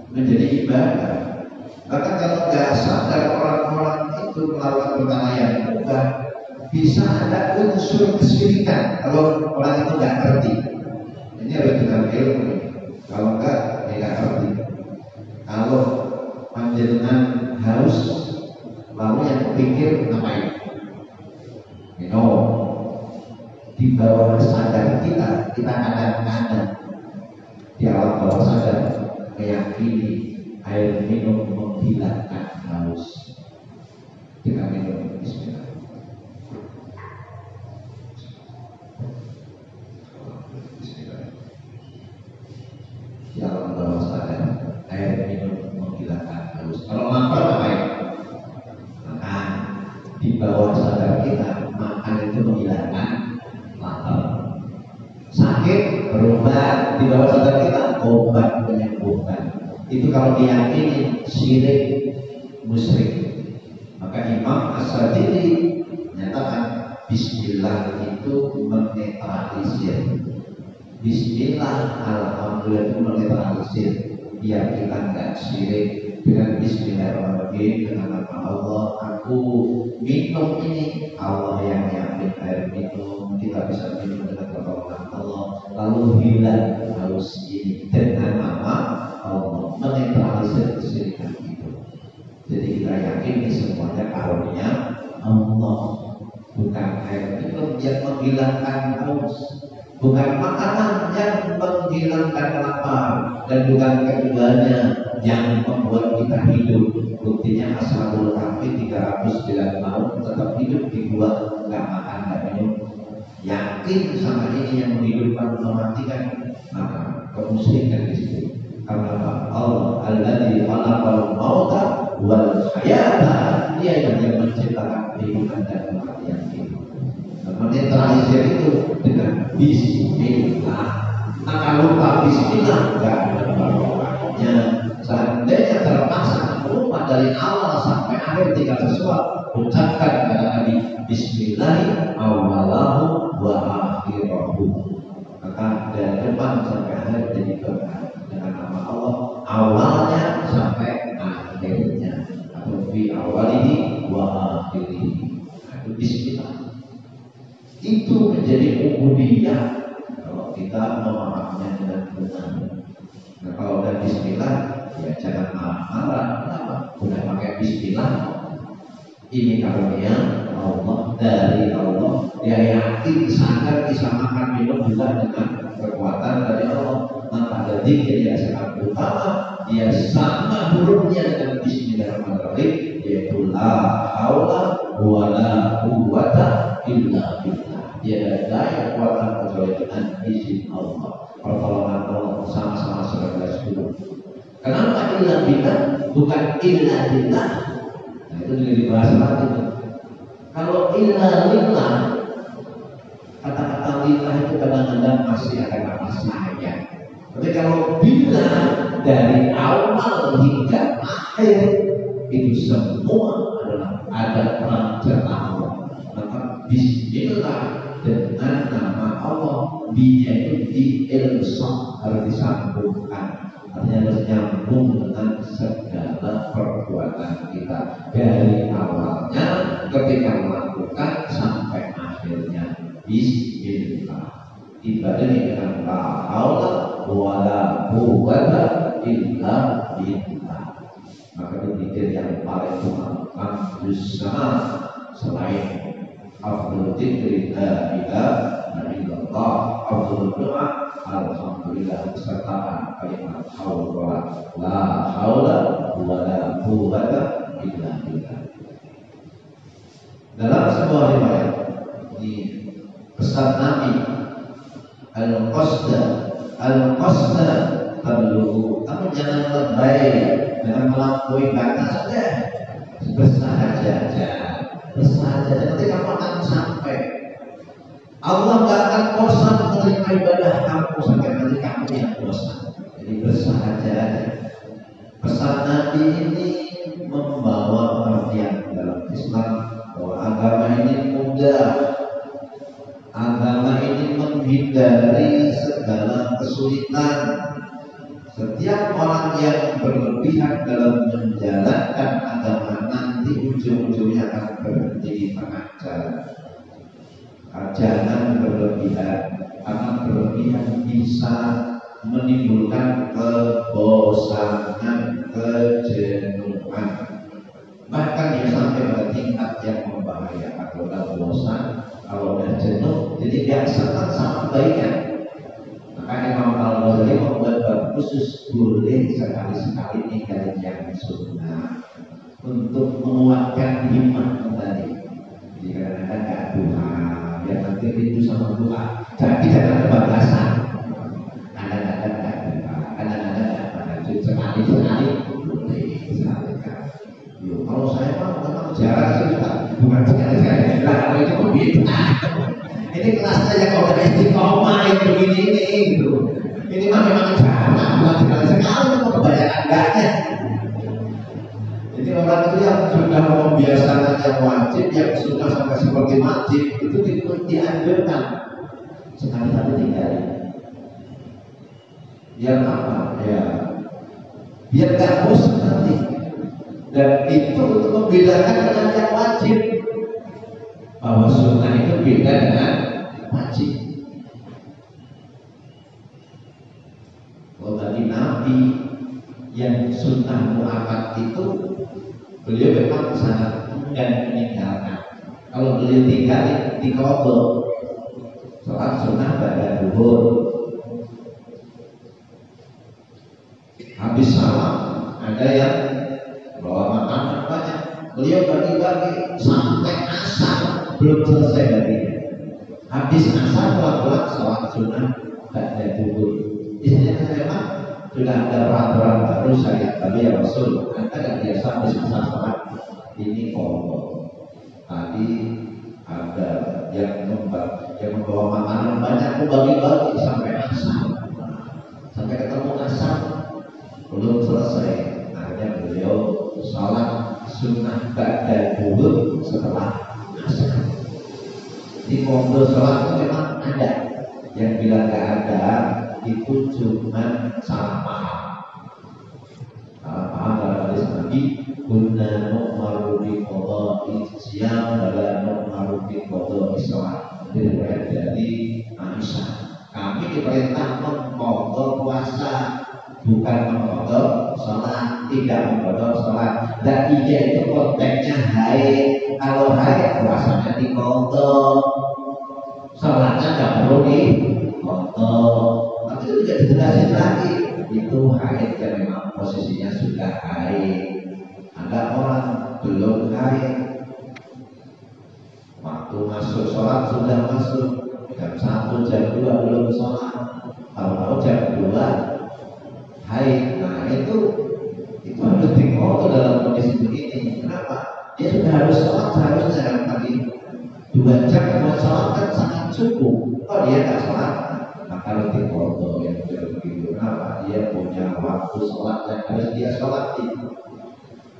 menjadi ibadah. Bahkan kalau nggak sadar orang-orang itu melakukan perkara yang kubah, bisa ada unsur kesyirikan kalau orang itu nggak ngerti. Ini harus dengan ilmu. Kalau nggak, nggak ngerti. Kalau panjenengan haus, lalu yang kepikir ngapain? Minum. Di bawah sadar kita kadang-kadang di alam bawah sadar meyakini air minum menghilangkan haus. Kita minum bismillah. Di alam bawah sadar air minum menghilangkan haus. Kalau lapar ngapain? Makan. Di bawah sadar kita makan itu menghilangkan lapar. Sakit berobat, di bawah sadar kita obat menyembuhkan. Itu kalau diyakini syirik musyrik. Maka Imam As-Sadili menyatakan bismillah itu menetralisir. Bismillah, alhamdulillah itu menetralisir biar kita nggak syirik. Dengan bismillahirrahmanirrahim, dengan nama Allah aku minum ini, Allah yang nyiapin air minum, kita bisa minum dengan pertolongan Allah, lalu hilang haus ini dengan nama Allah, menetralisir kesyirikan itu. Jadi kita yakin ini semuanya karunia Allah, bukan air minum yang menghilangkan haus, bukan makanan yang menghilangkan lapar, dan bukan keduanya yang membuat kita hidup. Buktinya Ashabul Kahfi 309 tahun tetap hidup di gua, nggak makan, nggak minum. Yakin sama ini yang menghidupkan, mematikan, maka kemusyrikan di situ. Karena Allah alladzi khalaqal mauta wal hayata, Dia yang menciptakan kehidupan dan kematian itu. Menetralisir itu dengan bismillah. Nah, kalau lupa bismillah nggak ada apa-apanya. Seandainya terpaksa lupa dari awal sampai akhir tinggal sesuatu, ucapkan kata Nabi bismillah awalahu wa akhirahu. Maka dari depan sampai akhir jadi berkah dengan nama Allah, awalnya sampai akhirnya, atau fi awalihi wa akhirihi. menjadi ubudiyah kalau kita memahaminya dengan benar. Nah kalau udah bismillah ya jangan marah-marah. Kenapa? Udah pakai bismillah. Ini karunia Allah dari Allah. Dia yakin sadar bisa makan minum juga dengan kekuatan dari Allah. Maka ada zikir yang sangat utama. Dia sama hurufnya dengan Bismillahirrahmanirrahim, yaitu la haula wala quwwata illa billah. Dia ada daya kuatan kecuali dengan izin Allah. Pertolongan Allah sama-sama 19 Kenapa illa billah bukan illa billah? Nah itu juga dibahas lagi. Kalau illa lillah, kata-kata lillah itu kadang-kadang masih ada kata saya. Tapi kalau bila dari awal hingga akhir itu semua adalah ada peran Allah. Maka bismillah dengan nama Allah, dia itu diilsam, harus disambungkan. Artinya harus nyambung dengan segala perbuatan kita dari awalnya ketika melakukan sampai akhirnya. Bismillah. Ibadah dengan la haula wala quwwata illa billah. Maka itu zikir yang paling utama bersama selain afdhal dzikri la ilaha illallah, afdhal doa alhamdulillah serta kalimat haula la haula wala quwwata illa billah. Dalam sebuah riwayat di pesan Nabi al-qasda tabluhu, kamu jangan lebay, jangan melampaui batas saja, bersahaja nanti kamu akan sampai. Allah gak akan bosan menerima ibadah kamu sampai nanti kamu yang bosan. Jadi bersahaja aja. Pesan Nabi ini membawa pengertian dalam Islam bahwa agama ini mudah. Agama ini menghindari segala kesulitan. Setiap orang yang berlebihan dalam menjalankan agama nanti ujung-ujungnya akan berhenti di tengah jalan. Jangan berlebihan, karena berlebihan bisa menimbulkan kebosanan, kejenuhan. Bahkan dia sampai pada tingkat yang membahayakan. Kalau udah bosan, kalau udah jenuh, jadi gak senang sama kebaikan. Maka Imam Al-Ghazali membuat bab khusus, boleh sekali-sekali ninggalin yang sunnah untuk menguatkan himmah tadi. Jadi kadang-kadang gak duha, biar nanti rindu sama duha. Jadi jangan ada batasan. Kadang-kadang gak duha, kadang-kadang gak tahajud, sekali-sekali boleh sekali-sekali. Kalau saya memang jarang sih juga, bukan sekali-sekali. Nah kalau itu kok bid'ah. Ini kelasnya yang kalau ada istiqomah yang begini ini gitu. Ini memang jarang, bukan sekali-sekali, itu kebanyakan enggaknya. Jadi orang itu yang sudah membiasakan yang wajib, yang sudah sampai seperti wajib, itu dianjurkan sekali-kali tinggalin. Biar apa? Ya, biar gak bosan nanti. Dan itu untuk membedakan dengan yang wajib, bahwa sunnah itu beda dengan wajib. Kalau tadi Nabi yang sunnah muakkad itu beliau memang sangat enggan meninggalkan. Kalau beliau tinggalin di qadha, sholat sunnah pada zuhur, habis salam ada yang bawa makanan banyak, beliau bagi-bagi sampai asar belum selesai baginya. Habis asar pulang sholat sunnah pada zuhur. Istilahnya memang sudah ada peraturan baru syariat Nabi ya Rasul. Anda nggak biasa habis asar sholat ini kotor. Tadi ada yang membawa makanan banyak, bagi-bagi sampai asar, sampai ketemu asar belum selesai. Akhirnya beliau sholat sunnah ba'da zuhur setelah asar. Di pondok sholat itu memang ada. Yang bilang nggak ada itu cuma salah paham. Salah paham dalam hadis Nabi, kunna nu'maru bi qada'i siyam wa la nu'maru bi qada'i shalah. Ini riwayat dari mengkodok sholat, tidak mengkodok sholat. Dan iya itu konteksnya haid. Kalau haid puasanya dikodok, sholatnya nggak perlu dikodok. Tapi itu tidak dijelasin lagi. Itu haid yang memang posisinya sudah haid. Ada orang belum haid, waktu masuk sholat sudah masuk, jam 1, jam 2 belum sholat, tahu-tahu jam 2 haid. Nah itu harus dikodok dalam kondisi begini. Kenapa? Dia sudah harus sholat seharusnya kan tadi 2 jam buat sholat kan sangat cukup. Kalau dia nggak sholat, maka harus dikodok yang begitu. Kenapa? Dia punya waktu sholat yang harus dia sholati.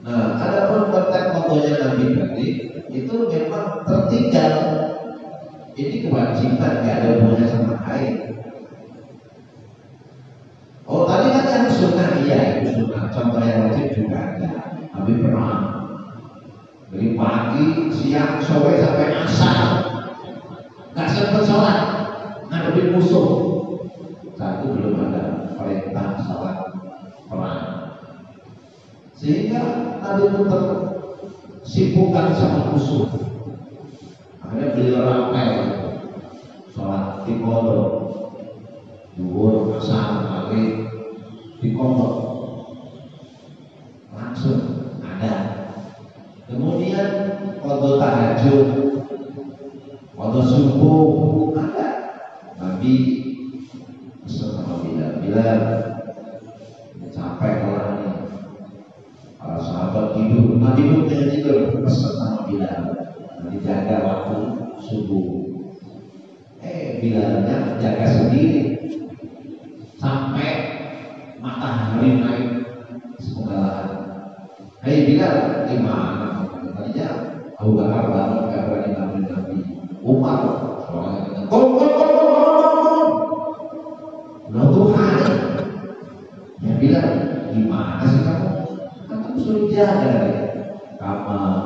Nah, ada pun konteks fotonya Nabi tadi itu memang tertinggal. Ini kewajiban, nggak ada hubungannya sama haid. Oh tadi kan yang sunnah, iya itu sunnah. Contoh yang wajib juga ada. Nabi pernah dari pagi, siang, sore sampai asar nggak sempat sholat, ngadepin musuh. Saat itu belum ada perintah sholat perang, sehingga Nabi pun tersibukkan sama musuh. Akhirnya beliau rapel sholat di kodok, duhur, asar, maghrib di kodok langsung ada. Kemudian kodok tahajud, kodok subuh ada. Nabi pesan sama Bilal, capek orang ini. Para sahabat tidur, Nabi pun tidur, pesan sama Bilal, nanti jaga waktu subuh. Bilalnya jaga sendiri sampai matahari naik sepenggalaan. Hei Bilal, gimana? Tadinya Abu Bakar bangun gak berani bangun Nabi. Umar soalnya kata, bangun. Udah tuh hari. Ya Bilal, gimana sih kamu? Kamu suruh jaga kama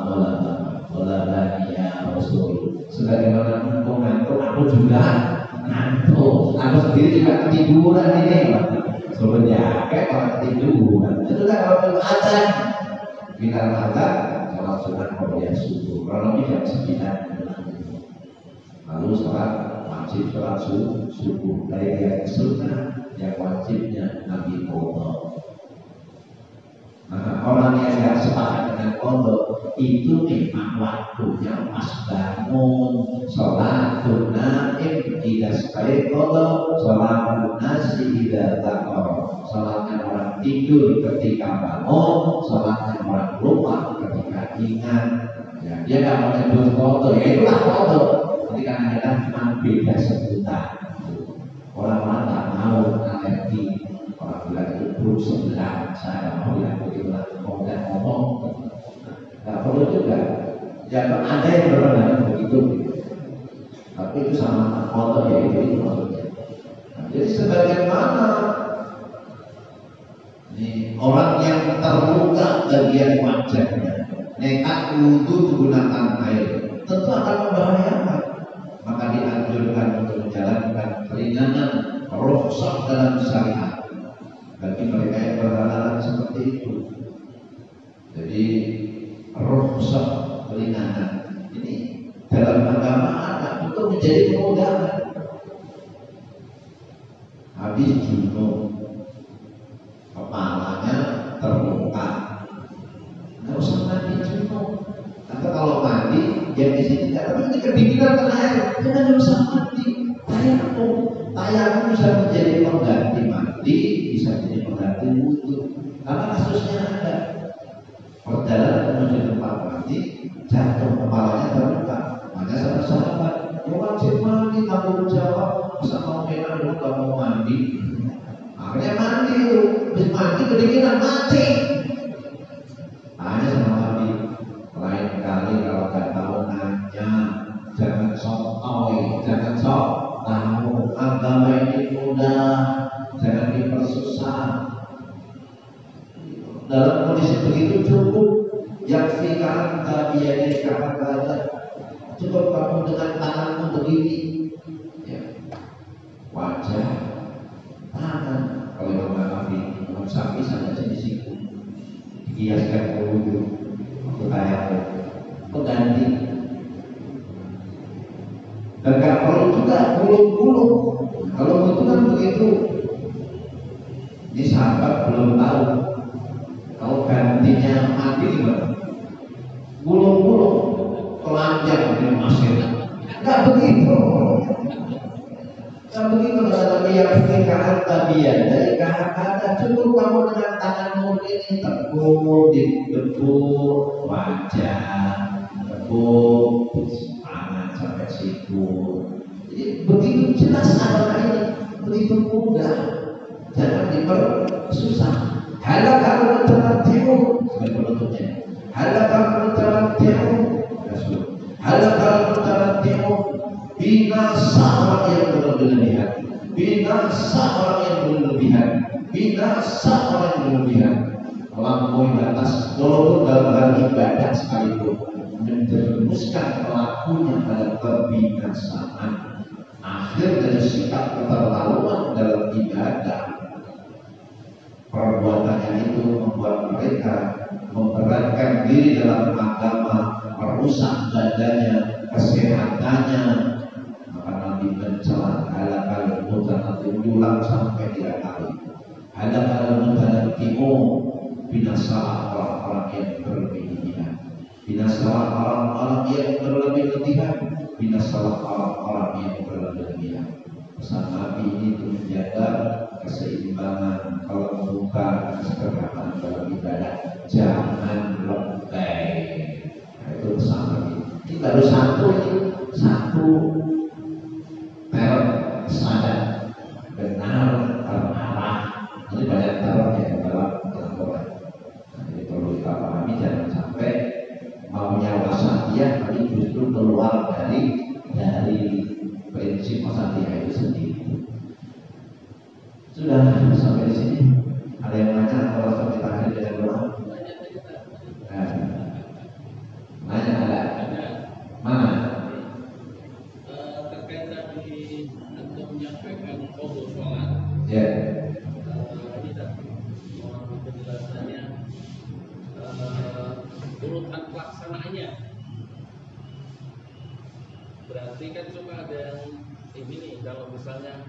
ya Rasul. Sebagaimana engkau ngantuk, aku juga ngantuk. Aku sendiri juga ketiduran ini. Suruh jaga kalau ketiduran. Itu kan kalau belum ada. Bila ada, sholat sunat kemudian subuh. Kalau ini jam 9. Lalu sholat wajib sholat subuh. Dari yang sunnah, yang wajibnya Nabi kodok. Nah, orang yang tidak sepakat dengan kodok itu memang waktunya pas bangun. Sholat naim tidak sebaik kodok, sholat nasi tidak takor. Sholatnya orang tidur ketika bangun, sholatnya orang lupa ketika ingat. Ya, dia nggak mau nyebut kodok, ya itulah kodok. Nanti kadang-kadang memang beda sebutan. Orang-orang tak mau alergi. Orang bilang itu belum sebelah, saya nggak mau bilang begitu lah, ngomong. Nggak perlu juga. Jangan ada yang berpendapat begitu. Tapi itu sama foto ya itu maksudnya. Nah, jadi sebagaimana ini orang yang terluka bagian wajahnya, nekat wudhu menggunakan air, tentu akan membahayakan. Maka dianjurkan untuk menjalankan keringanan rukhsah dalam syariat bagi mereka yang berhalangan seperti itu. Jadi rukhsah keringanan ini dalam agama ada untuk menjadi kemudahan. Habis junub, kepalanya terluka, nggak usah mandi junub. Atau kalau mandi, yang di sini nggak, tapi ini kedinginan kena air, jangan nggak usah mandi. Tayamum bisa menjadi pengganti mandi, bisa menjadi pengganti wudhu. Karena kasusnya ada perjalanan menuju tempat mandi, jatuh kepalanya terluka. Maka sama sahabat, ya wajib mandi, tanggung jawab. Masa mau merah dulu kamu mandi? Akhirnya mandi itu, habis mandi kedinginan mati. Tanya sama Nabi, lain kali kalau nggak tahu nanya, jangan sok tahu, jangan sok tahu. Agama ini mudah, jangan dipersusah. Dalam kondisi begitu cukup yang fikan tabiyanin kata cukup kamu dengan tanganmu begini, ya. Wajah, tangan. Kalau Imam Nawawi, Imam Syafi'i hiaskan wudhu waktu tayamum, pengganti. Dan nggak perlu juga gulung-gulung. Kalau itu kan begitu. Ini sahabat belum tahu. Kalau gantinya mandi gimana? Gulung-gulung, telanjang di masjid. Nggak begitu. Nggak begitu kata yang pernikahan tabian. Dari kata cukup kamu dengan tanganmu ini tekuk, dibekuk wajah, tekuk tangan sampai siku. Jadi begitu jelas agama ini, begitu mudah. Jangan dipersusah. Halakal mutamatti'un sebagai penutupnya. Halakal mutamatti'un, halakal mutamatti'un, binasa orang yang berlebihan, binasa orang yang berlebihan, binasa orang yang berlebihan. Melampaui batas, walaupun dalam hal ibadah sekalipun, menjerumuskan pelakunya pada kebinasaan. Akhir dari sikap keterlaluan dalam ibadah, perbuatannya itu membuat mereka memberatkan diri dalam agama, merusak badannya, kesehatannya. Maka Nabi mencela halakal mutamatti'un, diulang sampai 3 kali. Halakal mutamatti'un, binasalah orang-orang yang berlebihan, binasalah orang-orang yang berlebihan, binasalah orang-orang yang berlebihan. Pesan Nabi ini untuk menjaga keseimbangan. Kalau membuka kesederhanaan dalam ibadah, jangan lebay. Nah, itu pesan Nabi. Ini baru satu teror sadar benar terarah. Ini banyak teror yang dalam Al-Quran. Nah, ini perlu kita pahami, jangan sampai maunya wasatiyah tapi justru keluar dari prinsip wasatiyah itu sendiri. Sudah sampai di sini. Ada yang nanya atau langsung kita akhiri dengan doa? Nanya ada? Mana? Terkait tadi untuk menyampaikan qadha sholat. Ya. Ini tadi mohon penjelasannya, urutan pelaksanaannya. Berarti kan cuma ada yang ini nih, kalau misalnya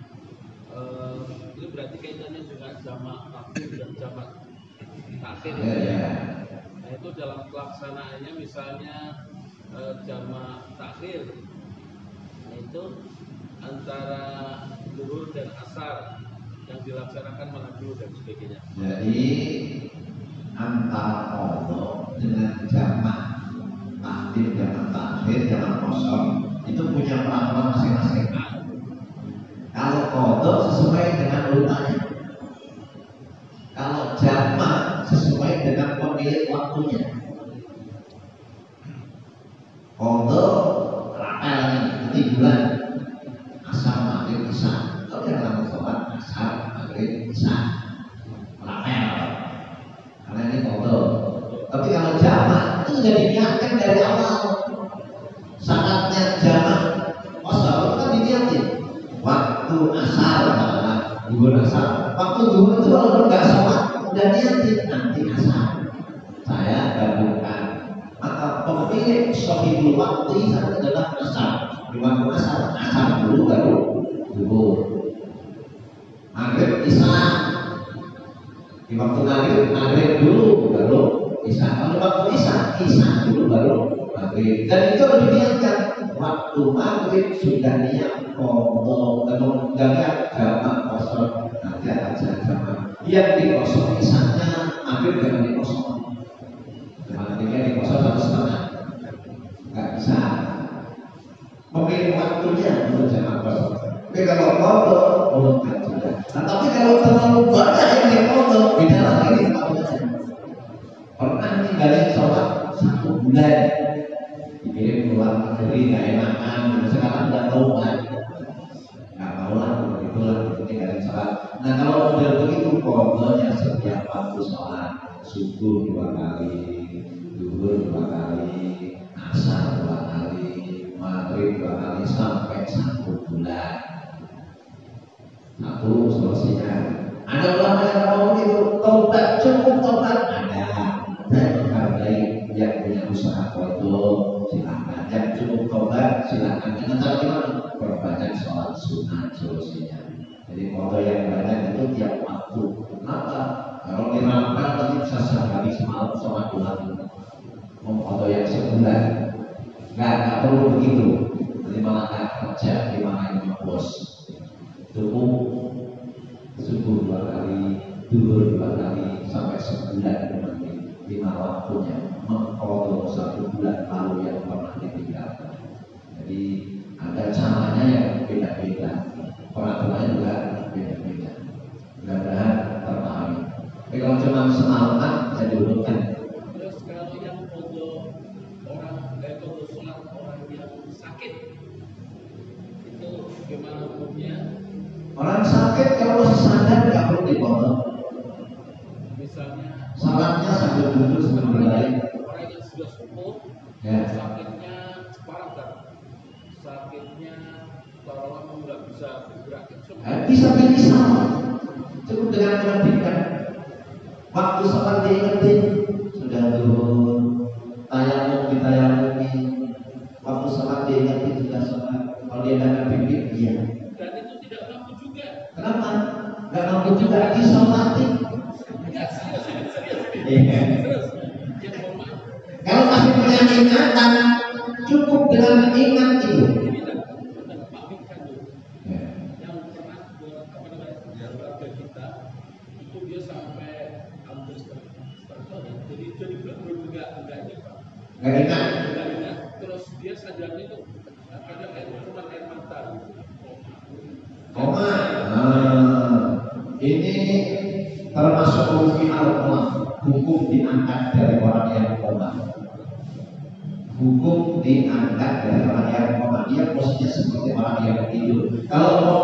ini berarti kaitannya juga jamak takbir dan jamak takhir ya. Nah itu dalam pelaksanaannya misalnya jamak takhir, nah itu antara zuhur dan asar yang dilaksanakan mana dulu dan sebagainya. Jadi antara qadha dengan jamak takdim, jamak takhir, jamak qasar itu punya peraturan masing-masing. Kalau qadha sesuai dengan urutannya, kalau jamak sesuai dengan pemilik waktunya. Qadha rapelnya ketiduran asar maghrib isya, kalau yang langsung sholat asar maghrib isya rapel, karena ini qadha. Tapi kalau jamak itu sudah diniatkan dari awal. Saatnya jamak qasar itu kan diniatin waktu asar, zuhur asar. Waktu zuhur itu kalau nggak sholat udah niatin nanti asar saya gabungkan. Maka pemilik sohibul waktu itu adalah asar. Di waktu asar dulu baru zuhur. Maghrib isya, di waktu maghrib dulu baru isya. Kalau waktu isya dulu baru maghrib. Dan itu harus diniatkan. Waktu maghrib sudah niat qadha, dan menjaga jamak qasar, nanti akan saya jamak. Yang dikosong isanya maghrib jangan dikosong. Nantinya dikosong 1,5. Nggak bisa. Pemilik waktunya untuk jamak qasar. Tapi kalau qadha urutkan juga. Nah, tapi kalau terlalu banyak yang diqadha, beda lagi di waktunya. Pernah ninggalin sholat 1 bulan, dikirim keluar negeri nggak enakan, sekarang udah taubat, nggak mau lah begitulah, tinggalin sholat. Nah kalau model begitu qadhanya setiap waktu sholat, subuh 2 kali, zuhur 2 kali, asar 2 kali, maghrib 2 kali sampai 1 bulan. Solusinya. Ada ulama yang ngomong itu taubat, cukup taubat ada. sunnah solusinya. Jadi foto yang banyak itu tiap waktu. Kenapa? Kalau dirampal nanti bisa sehari semalam sholat duha. Foto yang sebulan, nggak perlu begitu. Nanti malah nggak kerja, dimarahin sama bos. Cukup subuh 2 kali, duhur 2 kali, sampai sebulan nanti 5 waktunya mengfoto 1 bulan lalu yang pernah ditinggalkan. Jadi ada caranya yang beda-beda, peraturannya juga beda-beda. Mudah-mudahan terpahami. Tapi kalau cuma semalaman bisa diurutkan. Terus kalau yang foto orang foto sholat orang yang sakit itu gimana hukumnya? Orang sakit kalau masih sadar nggak perlu dipoto. Misalnya Salatnya sambil duduk sambil berlari. orang yang sudah sepuh, Ya. sakitnya parah kan? Sakitnya kalau nggak bisa bergerak, Bisa pilih sama. Cukup dengan menghentikan. Waktu sholat diingetin sudah turun. Tayamum ditayamumi. Waktu sholat diingetin sudah sholat. Kalau dia nggak pimpin, iya. dan itu tidak mampu juga. Kenapa? Nggak mampu juga disolatin. Enggak serius. Iya. Terus yang hormat Kalau masih punya ingatan, cukup dengan ingat itu. Pak Bingkan dulu. Ya. Yang pernah keluarga kita itu dia sampai hampir setengah tahun ya. Jadi belum enggak ini Pak. Nggak ingat. Enggak ingat. Terus dia sadarnya itu ada cuma air mata. Koma. Ini termasuk hukum al-koma. Hukum diangkat dari orang yang koma. Hukum diangkat dari orang yang koma. Dia posisinya seperti orang yang tidur. Kalau mau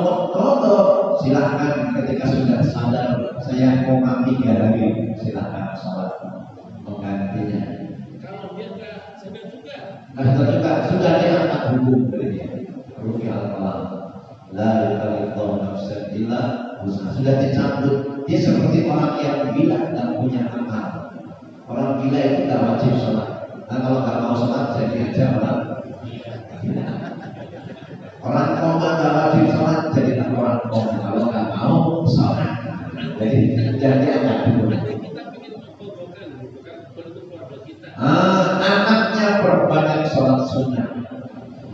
silahkan ketika sudah sadar saya koma 3 hari, silahkan sholat menggantinya. Kalau dia enggak sadar juga. Sudah diangkat hukum dari dia. Rufi al-qalam. La yukallifu nafsan illa wus'aha. Sudah dicabut. Dia seperti orang yang gila dan punya akal. Orang gila itu tidak wajib sholat. Nah kalau nggak mau sholat jadi aja orang. Orang koma nggak wajib sholat jadi orang koma. Kalau nggak mau sholat jadi anak dulu. Kita ingin memfotokan gitu kan bentuk keluarga kita. Anaknya perbanyak sholat sunnah.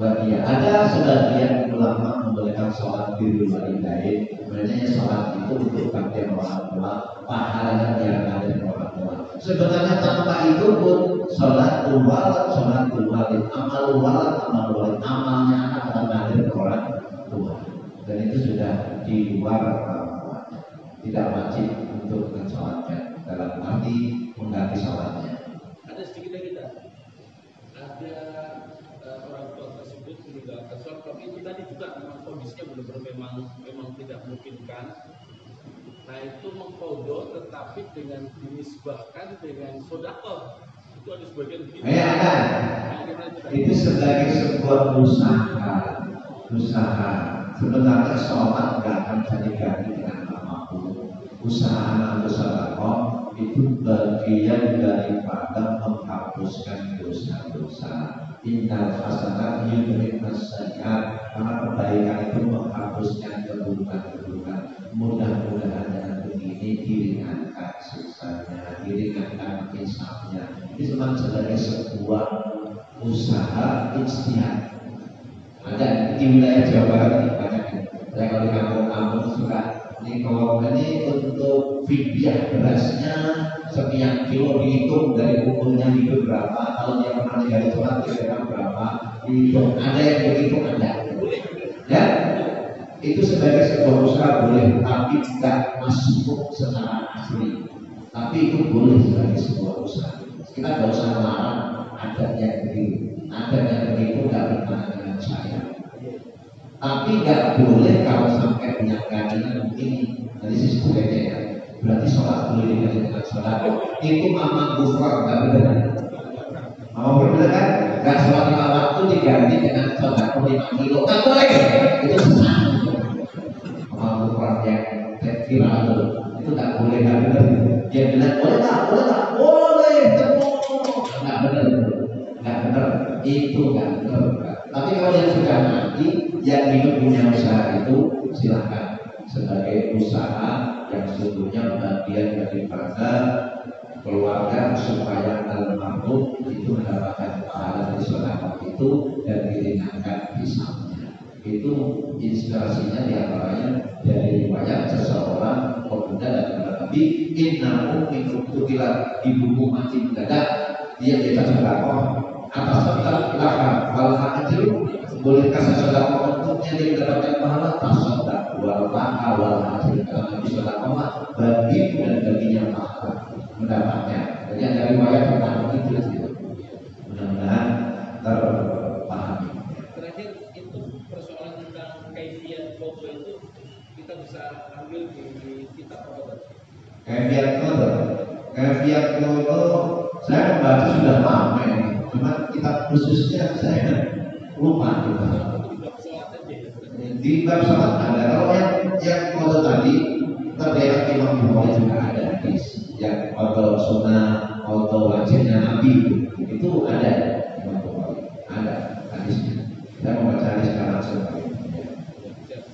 Bahagia. Ada sebagian ulama membolehkan sholat di rumah walidain. Sebenarnya sholat itu untuk baktian orang tua, pahalanya biar ada orang tua. Sebenarnya tanpa itu pun sholatul walid, amalul walid, amalnya anak akan ada orang tua. Dan itu sudah di luar orang tua. Tidak wajib untuk mensolatkan dalam arti mengganti sholatnya. Ada sedikit lagi tak? Ada orang tua tersebut meninggalkan sholat, tapi itu tadi juga memang kondisinya benar-benar memang tidak memungkinkan. Nah itu mengkodok tetapi dengan dinisbahkan dengan sodakoh. Itu ada sebagian begitu. Ada. Itu sebagai sebuah usaha. Sebenarnya sholat nggak akan jadi ganti dengan apapun. Usaha sodakoh itu bagian daripada menghapuskan dosa-dosa. Innal hasanat yudhibun sayyi'at. Karena kebaikan itu menghapuskan keburukan-keburukan. Mudah-mudahan dengan begini diringankan siksanya, diringankan hisabnya. Ini cuma sebagai sebuah usaha ijtihad. Ada di wilayah Jawa Barat ini banyak. Saya kalau di kampung-kampung suka ini kalau ini untuk fidyah berasnya sekian kilo dihitung dari umurnya hidup berapa, kalau dia pernah tinggal di sholat kira-kira berapa dihitung. Ada yang begitu ada. Ya, itu sebagai sebuah usaha boleh, tapi tidak masuk secara asli. Tapi itu boleh sebagai sebuah usaha. Kita nggak usah melarang adatnya begitu. Adatnya begitu nggak bertentangan dengan saya. Tapi nggak boleh kalau sampai punya keyakinan begini. Jadi sistemnya ya. Berarti sholat boleh diganti dengan sholat. Itu mama kufar nggak benar. Mama benar kan? Nggak sholat 5 waktu diganti dengan sholat 5 kilo. Nggak boleh. Itu sesat. Mama kufar yang viral itu nggak boleh, nggak benar. Dia bilang boleh tak? Boleh. Nggak benar. Itu nggak benar. Tapi kalau yang sudah mati yang hidup punya usaha itu silakan sebagai usaha yang sesungguhnya bagian daripada keluarga supaya almarhum itu mendapatkan pahala dari sedekah itu dan diringankan hisabnya. Itu inspirasinya diantaranya dari riwayat seseorang pemuda dan Nabi innahu min uktubilat ibumu mati mendadak dia sedekah atas sedekah laka wal ajru boleh kasih sedekah untuknya dia mendapatkan pahala tasaddaq wal laka wal ajru karena Nabi sedekah bagi dan baginya pahala mendapatnya. Jadi ada riwayat tentang itu gitu. Mudah-mudahan terpahami. Terakhir itu persoalan tentang kaifiat foto itu kita bisa ambil di kitab apa? Kaifiat foto saya membaca sudah lama ini. Cuma kitab khususnya saya lupa gitu. Di bab sholat ada. Kalau yang foto tadi terdapat Imam Bukhari juga ada hadis yang foto sunnah, foto wajibnya Nabi itu ada Imam Bukhari, ada hadisnya. Saya mau baca hadis sekarang sekali.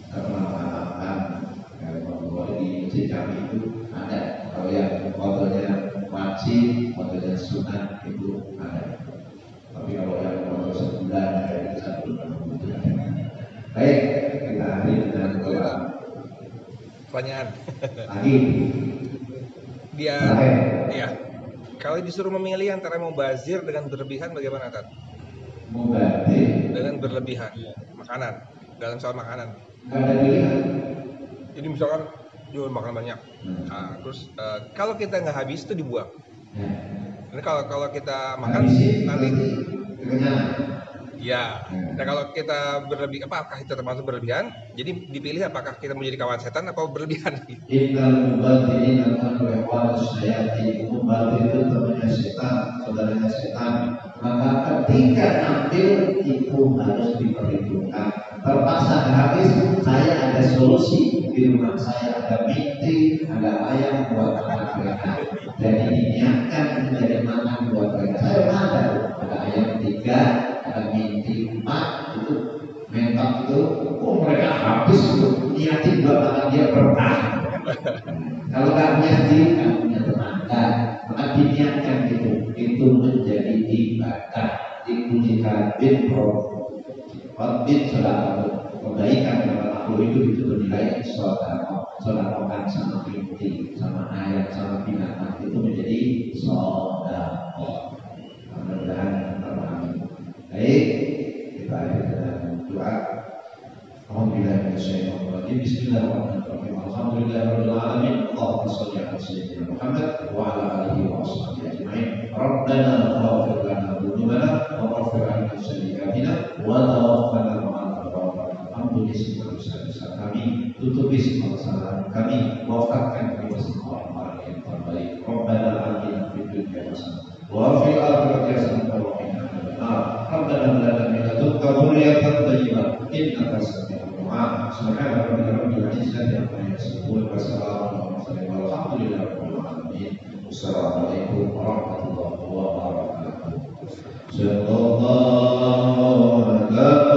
Karena pengalaman Imam Bukhari di masjid kami itu ada. Kalau yang fotonya wajib, fotonya sunnah itu ada. Tapi kalau yang foto sebulan kayak satu itu ada. Baik, kita akhiri dengan doa. Pertanyaan. Lagi. Dia, ya. Kalau disuruh memilih antara mubazir dengan berlebihan, bagaimana, Tat? Mubazir dengan berlebihan makanan, dalam soal makanan. nggak ada pilihan. Jadi misalkan jual makan banyak, nah, terus kalau kita nggak habis itu dibuang. Ini kalau kita makan nanti kekenyangan. ya. Nah kalau kita berlebih, apakah itu termasuk berlebihan? Jadi dipilih apakah kita mau jadi kawan setan atau berlebihan? Innal mubadzirina kanu ikhwanus syayatin. Mubadzir itu temannya setan, saudaranya setan. Maka ketika ambil itu harus diperhitungkan. Terpaksa habis, saya ada solusi di rumah saya ada minti, ada ayam buat anak mereka. Jadi diniatkan menjadi makan buat mereka. Saya ada ayam 3, ada minti 4 itu mentok itu, mereka habis itu niatin buat makan dia berkah. Kalau nggak niatin, nggak punya tetangga, maka diniatkan itu menjadi ibadah. Dikunjungkan bin sedekah kebaikan kepada makhluk itu bernilai sedekahkan sama binti, sama ayam, sama binatang itu menjadi sedekah. Mudah-mudahan terpahami. Baik, kita akhiri dengan doa. Alhamdulillah minasyaitonirrajim. Bismillahirrahmanirrahim. Alhamdulillahirabbil alamin. Allahumma shalli ala sayyidina Muhammad wa ala alihi wa sahbihi ajma'in. Rabbana ighfir lana dhunubana wa ghfir 'anna sayyi'atina wa tawaffana ma'al abrar. Ampuni semua dosa-dosa kami, tutupi semua kesalahan kami, wafatkan kami bersama orang-orang yang terbaik. Rabbana atina fid dunya hasanah wa fil akhirati hasanah wa qina adzabannar. Rabbana hab lana min ladunka dzurriyyatan thayyibah innaka sami'ud du'a. Subhana rabbika rabbil izzati amma yasifun wa salamun 'alal mursalin walhamdulillahi rabbil alamin. Wassalamualaikum warahmatullahi wabarakatuh. Sallallahu alaihi wasallam.